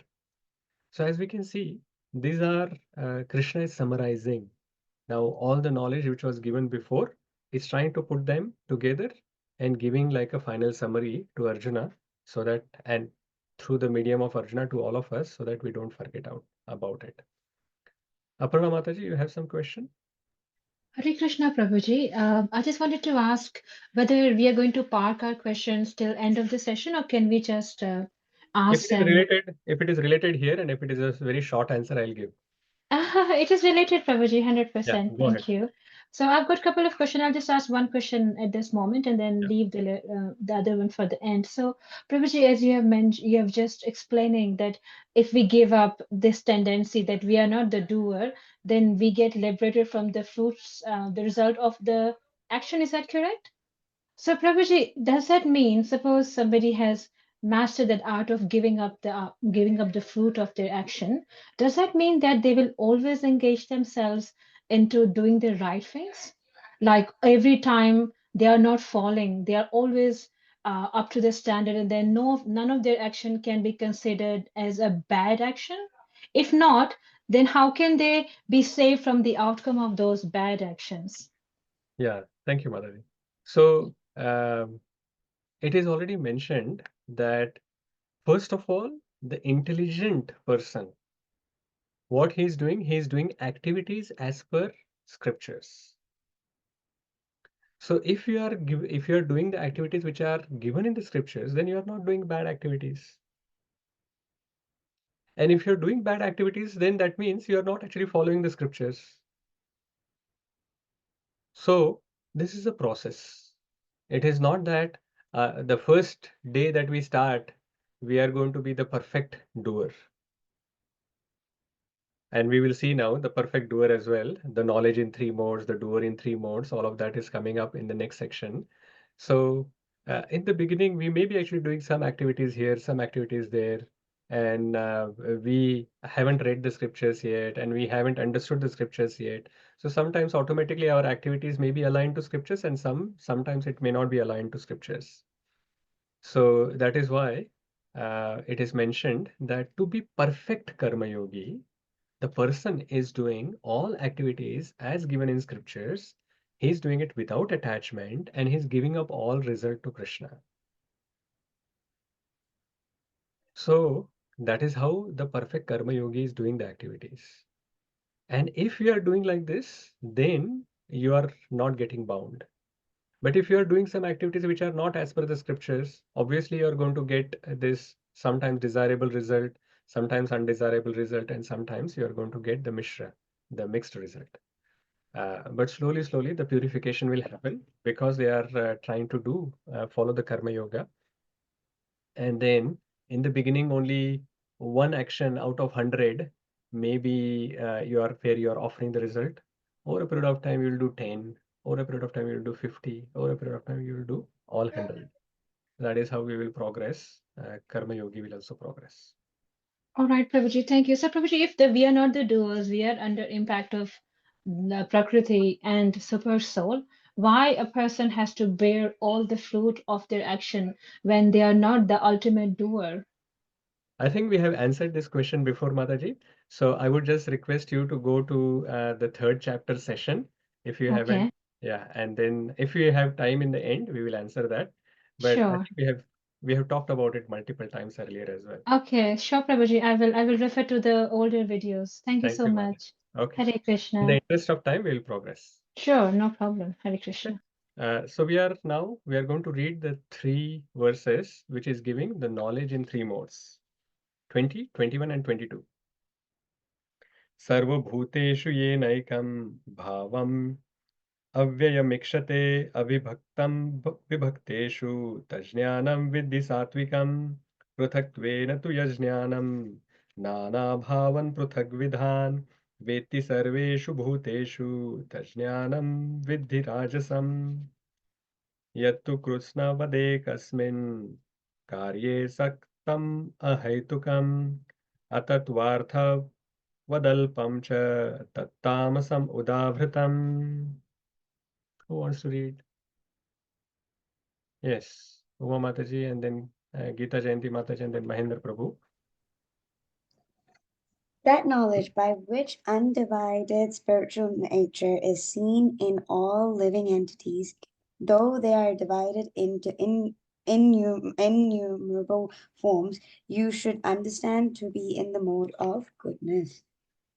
So as we can see, these are Krishna is summarizing. Now all the knowledge which was given before, is trying to put them together and giving like a final summary to Arjuna, so that, and through the medium of Arjuna to all of us, so that we don't forget out about it. Aparna Mataji, you have some question? Hare Krishna, Prabhuji. I just wanted to ask whether we are going to park our questions till end of the session, or can we just ask them? If it is related here, and if it is a very short answer, I'll give. It is related, Prabhuji, 100%. Yeah, go Thank ahead. you. So I've got a couple of questions. I'll just ask one question at this moment and then Yeah. leave the other one for the end. So Prabhuji, as you have mentioned, you have just explaining that if we give up this tendency that we are not the doer, then we get liberated from the fruits, the result of the action. Is that correct? So Prabhuji, does that mean suppose somebody has mastered that art of giving up the fruit of their action, does that mean that they will always engage themselves into doing the right things? Like every time they are not falling, they are always up to the standard, and then none of their action can be considered as a bad action? If not, then how can they be saved from the outcome of those bad actions? Yeah, thank you, Madhavi. So it is already mentioned that first of all, the intelligent person, what he's doing activities as per scriptures. So if you are doing the activities which are given in the scriptures, then you are not doing bad activities. And if you're doing bad activities, then that means you are not actually following the scriptures. So this is a process. It is not that the first day that we start, we are going to be the perfect doer. And we will see now the perfect doer as well, the knowledge in 3 modes, the doer in 3 modes, all of that is coming up in the next section. So in the beginning, we may be actually doing some activities here, some activities there, and we haven't read the scriptures yet, and we haven't understood the scriptures yet. So sometimes automatically our activities may be aligned to scriptures, and sometimes it may not be aligned to scriptures. So that is why it is mentioned that to be perfect karma yogi, the person is doing all activities as given in scriptures. He's doing it without attachment, and he's giving up all result to Krishna. So that is how the perfect karma yogi is doing the activities. And if you are doing like this, then you are not getting bound. But if you are doing some activities which are not as per the scriptures, obviously you are going to get this sometimes desirable result, sometimes undesirable result, and sometimes you are going to get the mishra, the mixed result. But slowly, slowly, the purification will happen because they are trying to do follow the karma yoga. And then in the beginning, only one action out of 100, maybe where you are offering the result. Over a period of time, you will do 10. Over a period of time, you will do 50. Over a period of time, you will do all 100. That is how we will progress. Karma yogi will also progress. All right, Prabhuji, thank you. So, Prabhuji, if we are not the doers, we are under impact of the Prakriti and Super Soul, why a person has to bear all the fruit of their action when they are not the ultimate doer? I think we have answered this question before, Mataji. So I would just request you to go to the third chapter session if you haven't. Okay, Yeah, and then if you have time in the end, we will answer that. But I sure. think we have talked about it multiple times earlier as well. Okay, sure, Prabhuji. I will refer to the older videos. Thank you Thank so you, Mataji. much. Okay. Hare In the Krishna. interest of time, we will progress. Sure, no problem. Hare Okay. Krishna. So we are going to read the 3 verses, which is giving the knowledge in 3 modes: 20, 21, and 22. सर्वभूतेषु येनैकं भावम् अव्ययमिक्षते अविभक्तं विभक्तेषु तज्ज्ञानं विद्धि सात्विकं पृथक्त्वेन तु यज्ञानं नानाभावं पृथग्विधान् वेत्ति सर्वेषु भूतेषु तज्ज्ञानं विद्धि राजसम् यत्तु कृत्स्नवदेकस्मिन् कार्ये सक्तम् अहैतुकम् अतत्वार्थवदल्पं च तत्तामसम् उदाभृतम्. Who wants to read? Yes, Uma Mataji, and then Geeta Jayanti Mataji, and then Mahendra Prabhu. That knowledge by which undivided spiritual nature is seen in all living entities, though they are divided into innumerable forms, you should understand to be in the mode of goodness.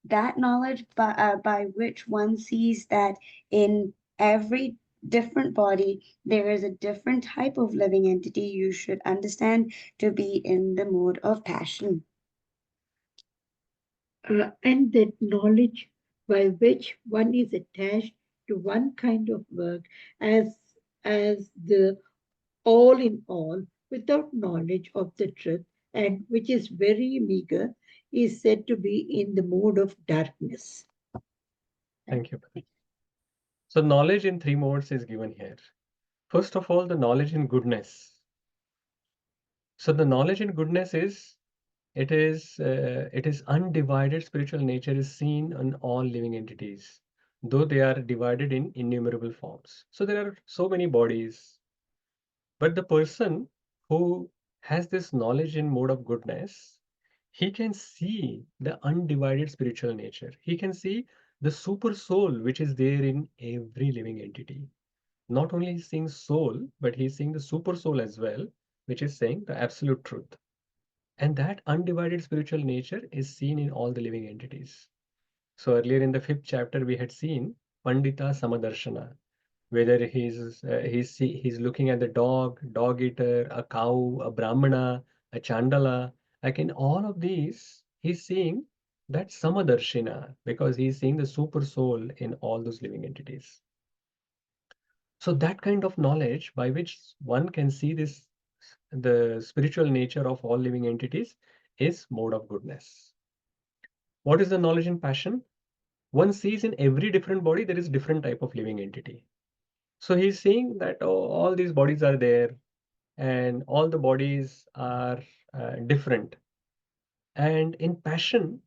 That knowledge by which one sees that in every different body there is a different type of living entity, you should understand to be in the mode of passion. And that knowledge by which one is attached to one kind of work as the all in all without knowledge of the truth, and which is very meager, is said to be in the mode of darkness. Thank you. So knowledge in 3 modes is given here. First of all, the knowledge in goodness. So the knowledge in goodness is it is undivided spiritual nature is seen in all living entities, though they are divided in innumerable forms. So there are so many bodies, but the person who has this knowledge in mode of goodness, he can see the undivided spiritual nature. He can see the super soul which is there in every living entity. Not only he's seeing soul, but he's seeing the super soul as well, which is saying the absolute truth. And that undivided spiritual nature is seen in all the living entities. So earlier in the 5th chapter, we had seen Pandita Samadarshana, whether he's looking at the dog eater, a cow, a brahmana, a chandala. Like in all of these, he's seeing that Samadarshina because he's seeing the super soul in all those living entities. So that kind of knowledge by which one can see the spiritual nature of all living entities is mode of goodness. What is the knowledge in passion? One sees in every different body there is different type of living entity. So he's seeing that all these bodies are there and all the bodies are different. And in passion,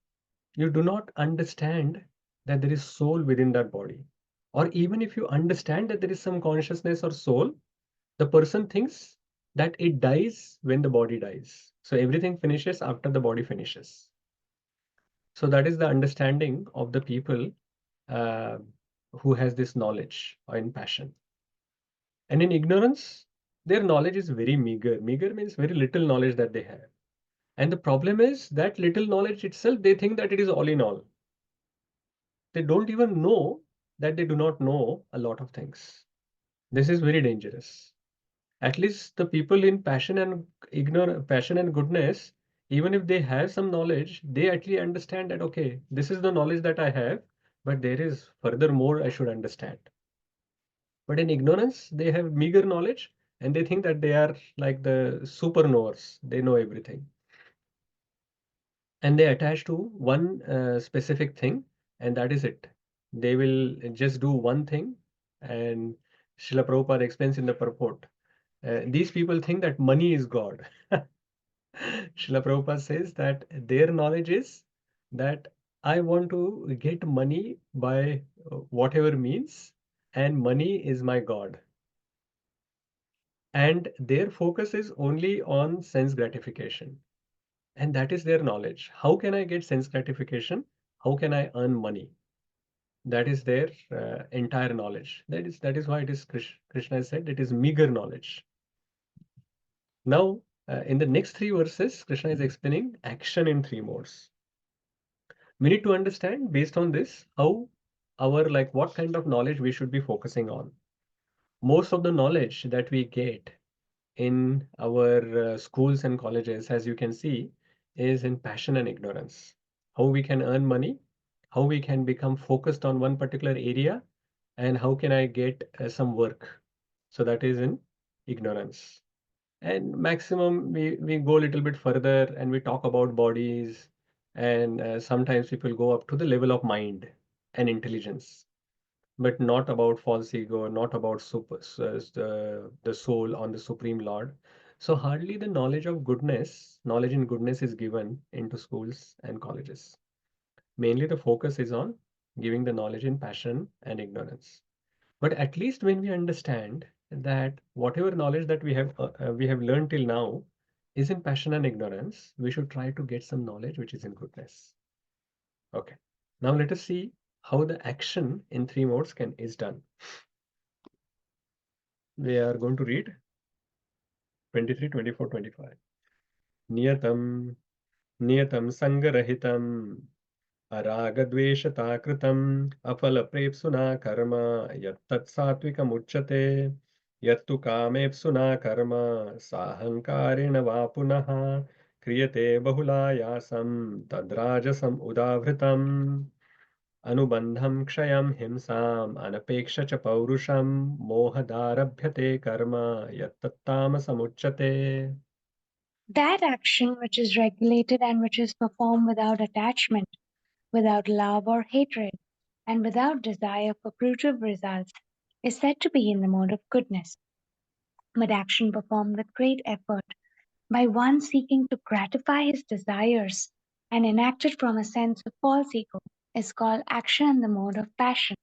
you do not understand that there is soul within that body. Or even if you understand that there is some consciousness or soul, the person thinks that it dies when the body dies. So everything finishes after the body finishes. So that is the understanding of the people uh, who has this knowledge or in passion. And in ignorance, their knowledge is very meager. Meager means very little knowledge that they have. And the problem is that little knowledge itself, they think that it is all in all. They don't even know that they do not know a lot of things. This is very dangerous. At least the people in passion and goodness, even if they have some knowledge, they actually understand that, okay, this is the knowledge that I have, but there is further more I should understand. But in ignorance, they have meager knowledge and they think that they are like the super knowers. They know everything. And they attach to one specific thing, and that is it. They will just do one thing. And Srila Prabhupada explains in the purport, these people think that money is God. Srila Prabhupada says that their knowledge is that I want to get money by whatever means, and money is my God. And their focus is only on sense gratification. And that is their knowledge. How can I get sense gratification? How can I earn money? That is their entire knowledge. That is why it is Krishna has said it is meager knowledge. Now, in the next three verses, Krishna is explaining action in three modes. We need to understand based on this how our what kind of knowledge we should be focusing on. Most of the knowledge that we get in our schools and colleges, as you can see, is in passion and ignorance. How we can earn money, how we can become focused on one particular area, and how can I get some work. So that is in ignorance. And maximum, we go a little bit further and we talk about bodies, and sometimes people go up to the level of mind and intelligence, but not about false ego, not about the soul on the Supreme Lord. So hardly the knowledge in goodness is given into schools and colleges. Mainly the focus is on giving the knowledge in passion and ignorance. But at least when we understand that whatever knowledge that we have learned till now is in passion and ignorance, we should try to get some knowledge which is in goodness. Okay. Now let us see how the action in three modes is done. We are going to read 23, 24, 25. Niyatam Niyatam Sangarahitam Aragadveshata Kritam Apalaprepsuna Karma Yattat Satvikam Uchate Yattu Kamepsuna Karma Sahankarena Vapunaha Kriyate Bahulayasam Tadrajasam Udavritam Anubandham Kshayam Himsam Anapeksha cha Paurusham Mohadarabhyate Karma Yattattamasamucchate. That action which is regulated and which is performed without attachment, without love or hatred, and without desire for fruitive results is said to be in the mode of goodness. But action performed with great effort by one seeking to gratify his desires and enacted from a sense of false ego is called action in the mode of passion.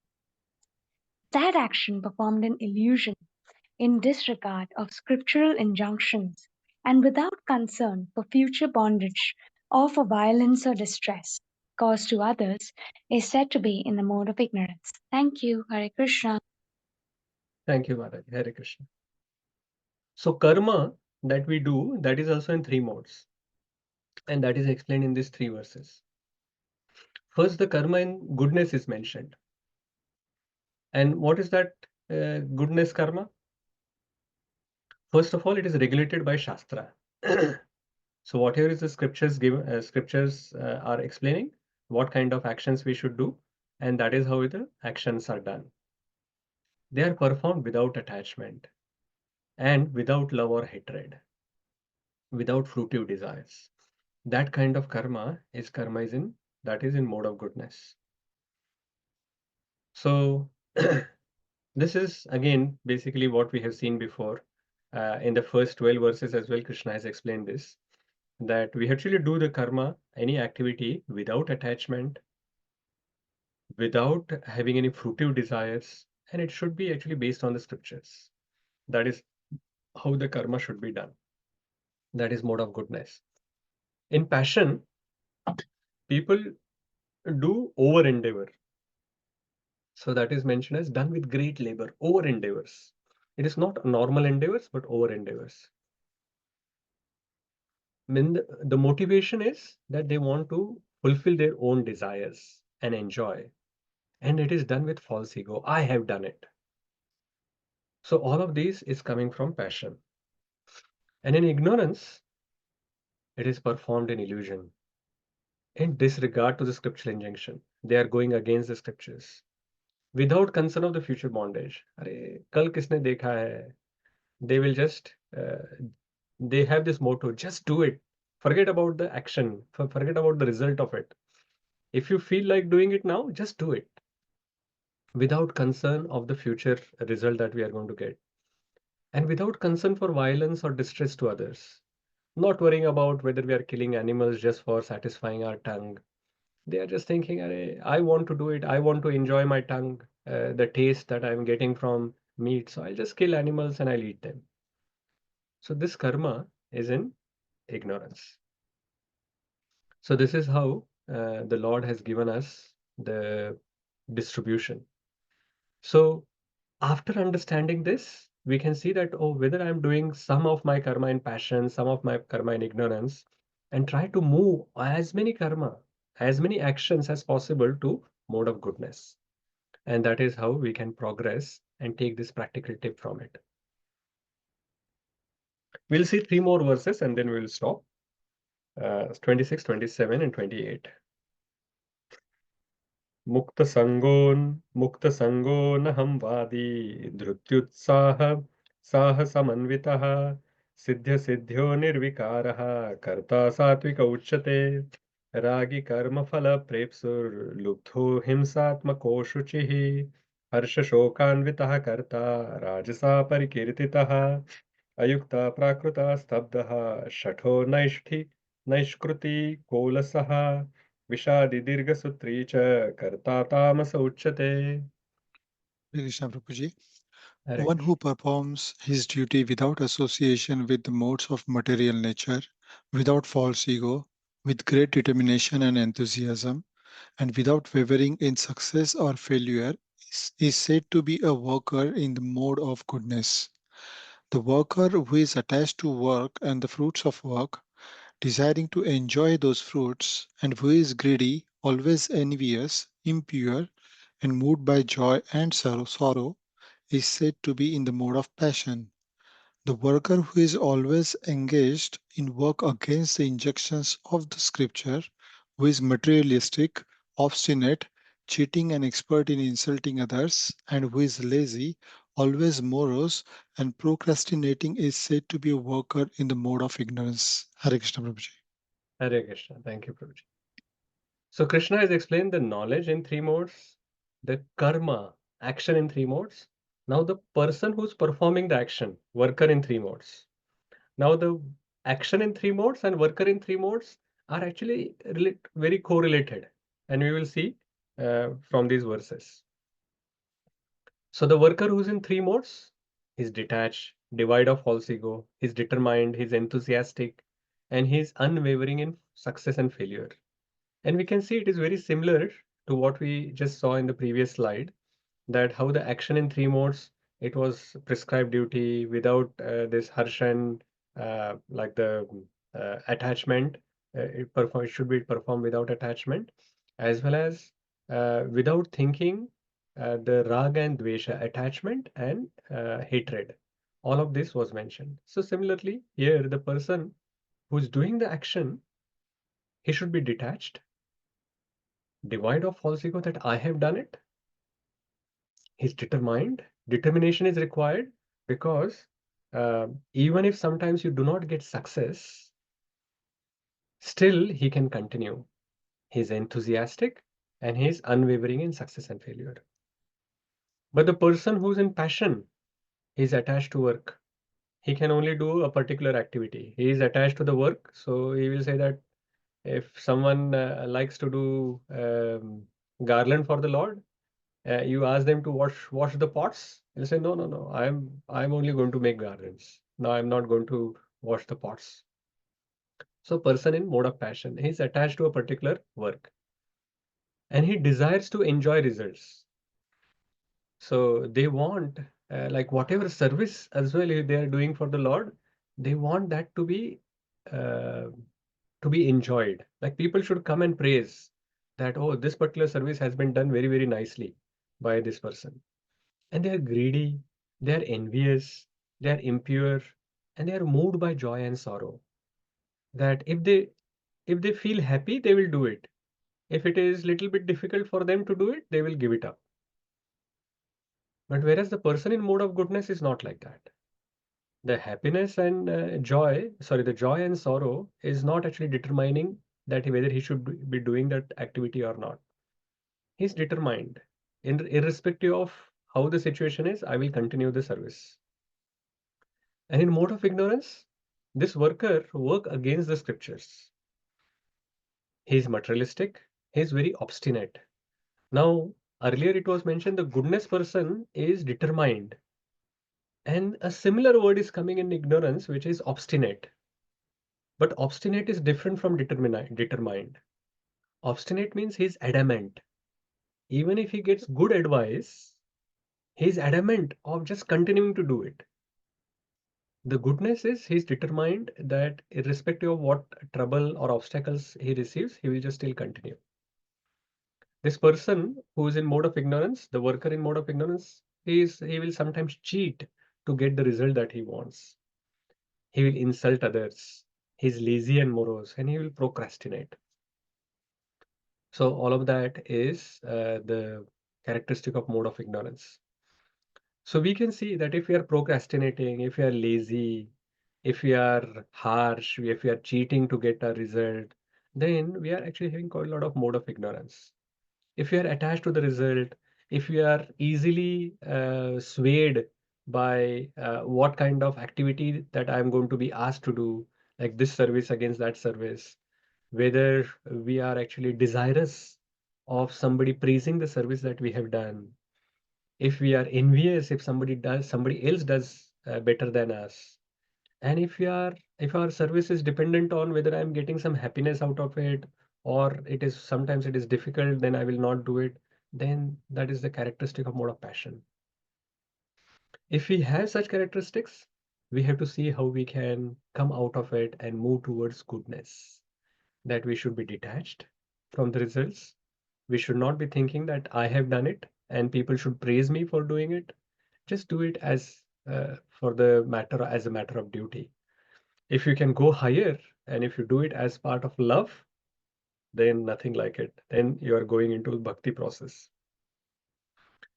That action performed in illusion, in disregard of scriptural injunctions, and without concern for future bondage or for violence or distress caused to others is said to be in the mode of ignorance. Thank you. Hare Krishna. Thank you, Maharaj. Hare Krishna. So karma that we do, that is also in three modes. And that is explained in these three verses. First, the karma in goodness is mentioned. And what is that goodness karma? First of all, it is regulated by Shastra. So whatever is the scriptures are explaining what kind of actions we should do, and that is how the actions are done. They are performed without attachment and without love or hatred, without fruitive desires. That kind of karma is that is in mode of goodness. So this is again basically what we have seen before in the first 12 verses as well. Krishna has explained this, that we actually do the karma, any activity without attachment, without having any fruitive desires, and it should be actually based on the scriptures. That is how the karma should be done. That is mode of goodness. In passion, people do over endeavor. So that is mentioned as done with great labor, over endeavors. It is not normal endeavors, but over endeavors. I mean, the motivation is that they want to fulfill their own desires and enjoy. And it is done with false ego. I have done it. So all of this is coming from passion. And in ignorance, it is performed in illusion. in disregard to the scriptural injunction. They are going against the scriptures without concern of the future bondage. अरे कल किसने देखा है? They will just they have this motto: just do it. Forget about the action. Forget about the result of it. If you feel like doing it now, just do it without concern of the future result that we are going to get, and without concern for violence or distress to others. Not worrying about whether we are killing animals just for satisfying our tongue. They are just thinking, "Arey, I want to do it. I want to enjoy my tongue, the taste that I'm getting from meat. So I'll just kill animals and I'll eat them." So this karma is in ignorance. So this is how the Lord has given us the distribution. So after understanding this, we can see that, oh, whether I'm doing some of my karma in passion, some of my karma in ignorance, and try to move as many karma, as many actions as possible to mode of goodness. And that is how we can progress and take this practical tip from it. We'll see 3 more verses and then we'll stop. 26, 27, and 28. मुक्तसङ्गो न वादी धृत्युत्साह साहसमन्वितः सिद्ध्यो निर्विकारः कर्ता सात्विक उच्यते रागी कर्मफलप्रेप्सुर्लुब्धो हिंसात्मको शुचिः हर्षशोकान्वितः कर्ता राजसा परिकीर्तितः अयुक्ता प्राकृता स्तब्धः शठो नैष्कृति कोलसः विषादि दीर्घसूत्री च कर्ता तामस उच्यते. Krishna Prabhuji. Hare One who performs his duty without association with the modes of material nature, without false ego, with great determination and enthusiasm, and without wavering in success or failure, is said to be a worker in the mode of goodness. The worker who is attached to work and the fruits of work, desiring to enjoy those fruits, and who is greedy, always envious, impure, and moved by joy and sorrow, is said to be in the mode of passion. The worker who is always engaged in work against the injunctions of the scripture, who is materialistic, obstinate, cheating, and expert in insulting others, and who is lazy, always morose, and procrastinating, is said to be a worker in the mode of ignorance. Hare Krishna Prabhuji. Hare Krishna. Thank you, Prabhuji. So Krishna has explained the knowledge in 3 modes, the karma, action in 3 modes. Now the person who's performing the action, worker in 3 modes. Now the action in 3 modes and worker in 3 modes are actually very correlated, and we will see from these verses. So the worker who's in 3 modes is detached, devoid of false ego, he's determined, he's enthusiastic, and he's unwavering in success and failure. And we can see it is very similar to what we just saw in the previous slide, that how the action in 3 modes, it was prescribed duty without this harshan, like the attachment, it should be performed without attachment, as well as without thinking, the raga and dvesha, attachment and hatred. All of this was mentioned. So similarly, here the person who's doing the action, he should be detached, devoid of false ego that I have done it. He's determined. Determination is required because even if sometimes you do not get success, still he can continue. He's enthusiastic and he's unwavering in success and failure. But the person who's in passion, he's attached to work. He can only do a particular activity. He is attached to the work, so he will say that if someone likes to do garland for the Lord, you ask them to wash the pots. They'll say, no, no, no. I'm only going to make garlands. No, I'm not going to wash the pots. So, person in mode of passion, he's attached to a particular work, and he desires to enjoy results. So they want like whatever service as well they are doing for the Lord, they want that uh, to be enjoyed. Like people should come and praise that, oh, this particular service has been done very, very nicely by this person. And they are greedy, they are envious, they are impure, and they are moved by joy and sorrow. That if they if they feel happy, they will do it. If it is little bit difficult for them to do it, they will give it up. But whereas the person in mode of goodness is not like that. The happiness and the joy and sorrow is not actually determining that whether he should be doing that activity or not. He's determined, irrespective of how the situation is, I will continue the service. And in mode of ignorance, this worker work against the scriptures. He is materialistic. He is very obstinate. Now, earlier it was mentioned the goodness person is determined. And a similar word is coming in ignorance, which is obstinate. But obstinate is different from determined. Obstinate means he's adamant. Even if he gets good advice, he's adamant of just continuing to do it. The goodness is he's determined that irrespective of what trouble or obstacles he receives, he will just still continue. This person who is in mode of ignorance, the worker in mode of ignorance, he will sometimes cheat to get the result that he wants. He will insult others. He's lazy and morose, and he will procrastinate. So all of that is the characteristic of mode of ignorance. So we can see that if we are procrastinating, if we are lazy, if we are harsh, if we are cheating to get a result, then we are actually having quite a lot of mode of ignorance. If we are attached to the result, if we are easily swayed by what kind of activity that I am going to be asked to do, like this service against that service, whether we are actually desirous of somebody praising the service that we have done, if we are envious if somebody else does better than us, and if our service is dependent on whether I'm getting some happiness out of it, or sometimes it is difficult, then I will not do it, then that is the characteristic of mode of passion. If we have such characteristics, we have to see how we can come out of it and move towards goodness. That we should be detached from the results. We should not be thinking that I have done it and people should praise me for doing it. Just do it as as a matter of duty. If you can go higher and if you do it as part of love, then nothing like it. Then you are going into bhakti process.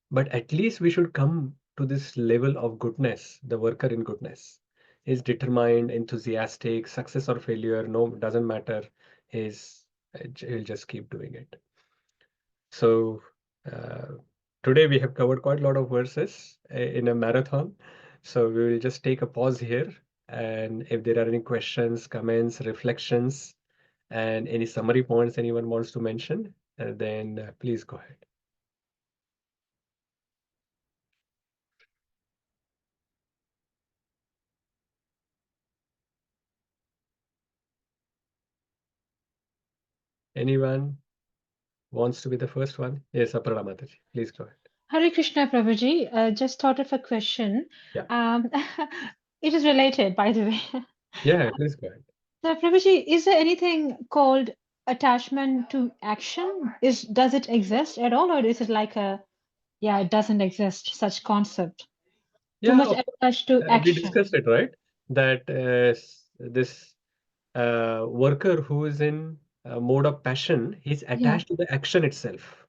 But at least we should come to this level of goodness. The worker in goodness is determined, enthusiastic, success or failure, no, doesn't matter. He'll just keep doing it. So today we have covered quite a lot of verses in a marathon. So we will just take a pause here. And if there are any questions, comments, reflections, and any summary points anyone wants to mention, then please go ahead. Anyone wants to be the first one? Yes, Aparna Mataji, please go ahead. Hare Krishna, Prabhuji. Just thought of a question. Yeah. It is related, by the way. Yeah, please go ahead. So, Prabhuji, is there anything called attachment to action? Does it exist at all, or is it like it doesn't exist, such concept? Too much attached to We action. discussed it, right? That this worker who is in mode of passion, he's attached to the action itself.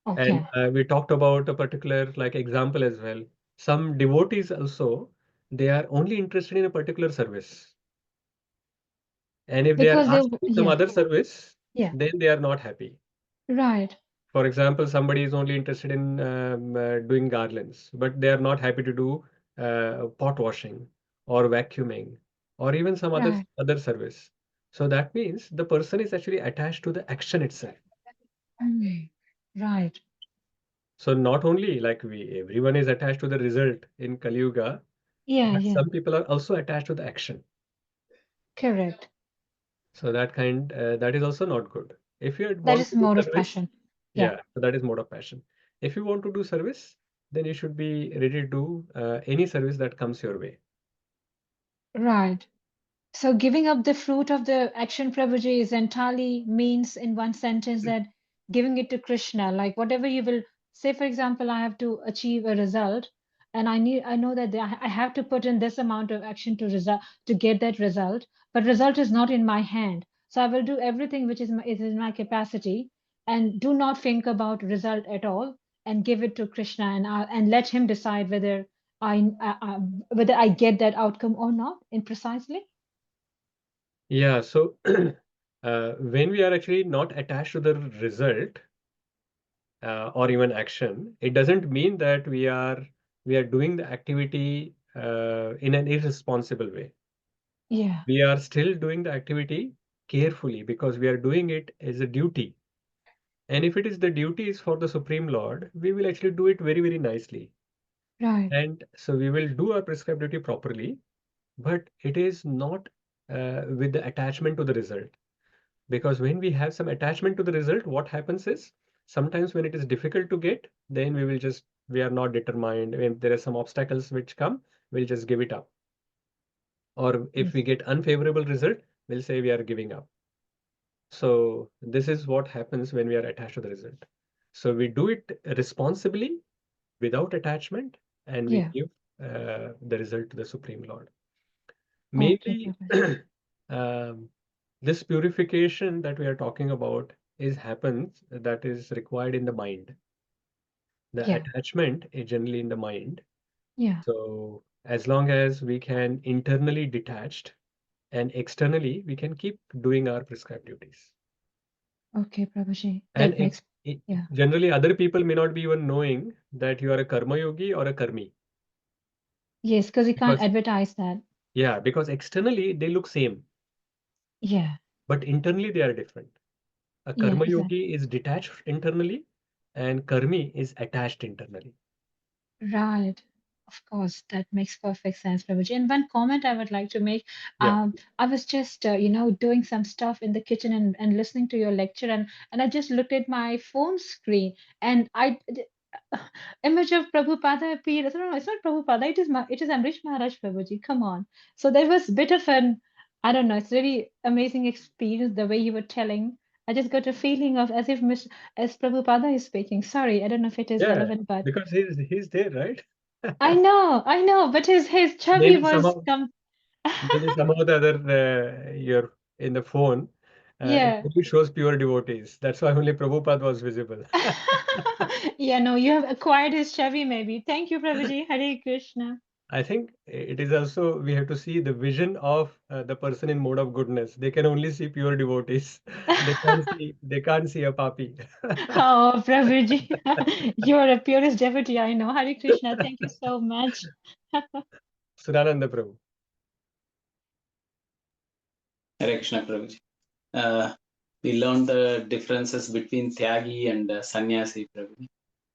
Okay. And we talked about a particular example as well. Some devotees also, they are only interested in a particular service. And if they are asked to do some other service, then they are not happy. Right. For example, somebody is only interested in doing garlands, but they are not happy to do pot washing or vacuuming or even some other service. So that means the person is actually attached to the action itself. Right. So not only everyone is attached to the result in Kali Yuga, but some people are also attached to the action. Correct. So that is also not good. If you That want is to do mode of service, passion. so that is mode of passion. If you want to do service, then you should be ready to do any service that comes your way. Right. So giving up the fruit of the action, Prabhuji, is entirely means in one sentence that giving it to Krishna, like whatever you will say, for example, I have to achieve a result and I know that I have to put in this amount of action to get that result, but result is not in my hand. So I will do everything which is in my capacity, and do not think about result at all, and give it to Krishna, and let him decide whether whether I get that outcome or not in precisely. Yeah, so when we are actually not attached to the result or even action, it doesn't mean that we are doing the activity in an irresponsible way. Yeah, We are still doing the activity carefully because we are doing it as a duty. And if it is the duty is for the Supreme Lord, we will actually do it very, very nicely. right. And so we will do our prescribed duty properly, but it is not with the attachment to the result. Because when we have some attachment to the result, what happens is sometimes when it is difficult to get, then we are not determined. When there are some obstacles which come, we'll just give it up. Or if Yes. we get unfavorable result, we'll say we are giving up. So this is what happens when we are attached to the result. So we do it responsibly without attachment, and we Yeah. give the result to the Supreme Lord. Okay, Mainly, Prabhuji. this purification that we are talking about happens that is required in the mind. The Yeah. attachment is generally in the mind. Yeah. So as long as we can internally detached and externally, we can keep doing our prescribed duties. Okay, Prabhuji. And That makes, yeah. generally, other people may not be even knowing that you are a karma yogi or a karmi. Yes, because you can't Because, advertise that. yeah, because externally they look same, Yeah. but internally they are different. A Yeah, karma exactly. yogi is detached internally, and karmi is attached internally. Right. Of course, that makes perfect sense, Prabhuji. And one comment I would like to make, Yeah, I was just, doing some stuff in the kitchen, and listening to your lecture, and I just looked at my phone screen, and image of Prabhupada appeared. I said, no, it's not Prabhupada. It is Ambarish Maharaj, Prabhuji. Come on. So there was a bit of an, I don't know, it's really amazing experience the way you were telling. I just got a feeling of as Prabhupada is speaking. Sorry, I don't know if it is yeah, relevant, but because he's there, right? I know, but his chubby Maybe was somehow, come. maybe somehow the other you're in the phone. It Yeah. only shows pure devotees. That's why only Prabhupada was visible. Yeah, no, you have acquired his chubby maybe. Thank you, Prabhuji. Hare Krishna. I think it is also we have to see the vision of the person in mode of goodness. They can only see pure devotees. They can't see a papi. Oh, Prabhuji, you are a purest devotee, I know. Hare Krishna, thank you so much. Sudananda Prabhu. Hare Krishna, Prabhuji. We learned the differences between Tyagi and Sannyasi, Prabhuji.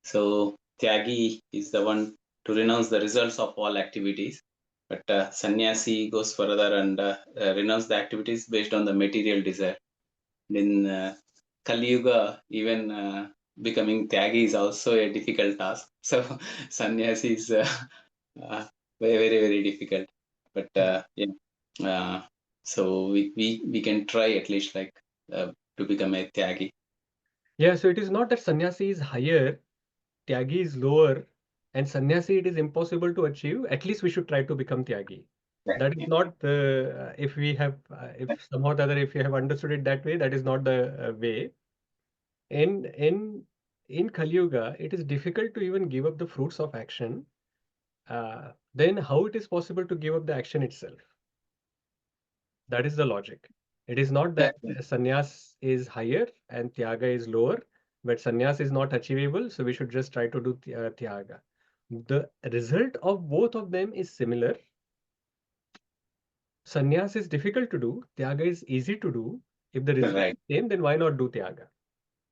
So Tyagi is the one to renounce the results of all activities, but Sannyasi goes further and renounce the activities based on the material desire. In Kali Yuga, even becoming Tyagi is also a difficult task. So Sannyasi is very, very, very difficult. But yeah, so we can try at least like to become a Tyagi. Yeah, so it is not that sannyasi is higher, tyagi is lower, and sannyasi it is impossible to achieve. At least we should try to become tyagi. That is not the if we have if somehow or the other if you have understood it that way, that is not the way. In Kali Yuga, it is difficult to even give up the fruits of action. Then how it is possible to give up the action itself? That is the logic. It is not that sannyas is higher and tyaga is lower, but sannyas is not achievable, so we should just try to do tyaga. The result of both of them is similar. Sannyas is difficult to do, tyaga is easy to do. If the result Right. is same, then why not do tyaga?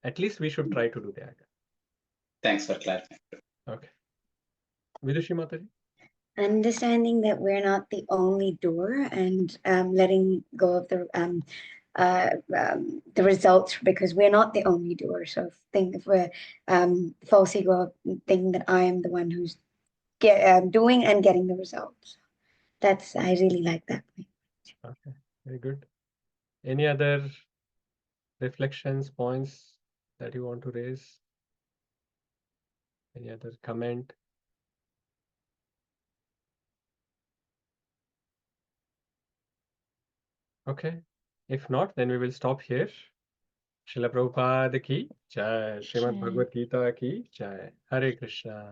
At least we should try to do tyaga. Thanks for clarifying. Okay. Vidushi Mataji? Understanding that we're not the only doer, and letting go of the results, because we're not the only doer. So think if we're false ego, thinking that I am the one who's doing and getting the results. I really like that point. Okay, very good. Any other reflections, points that you want to raise? Any other comment? Okay. If not, then we will stop here. Srila Prabhupada ki jai. Srimad Jai. Bhagavad Gita ki jai. Hare Krishna.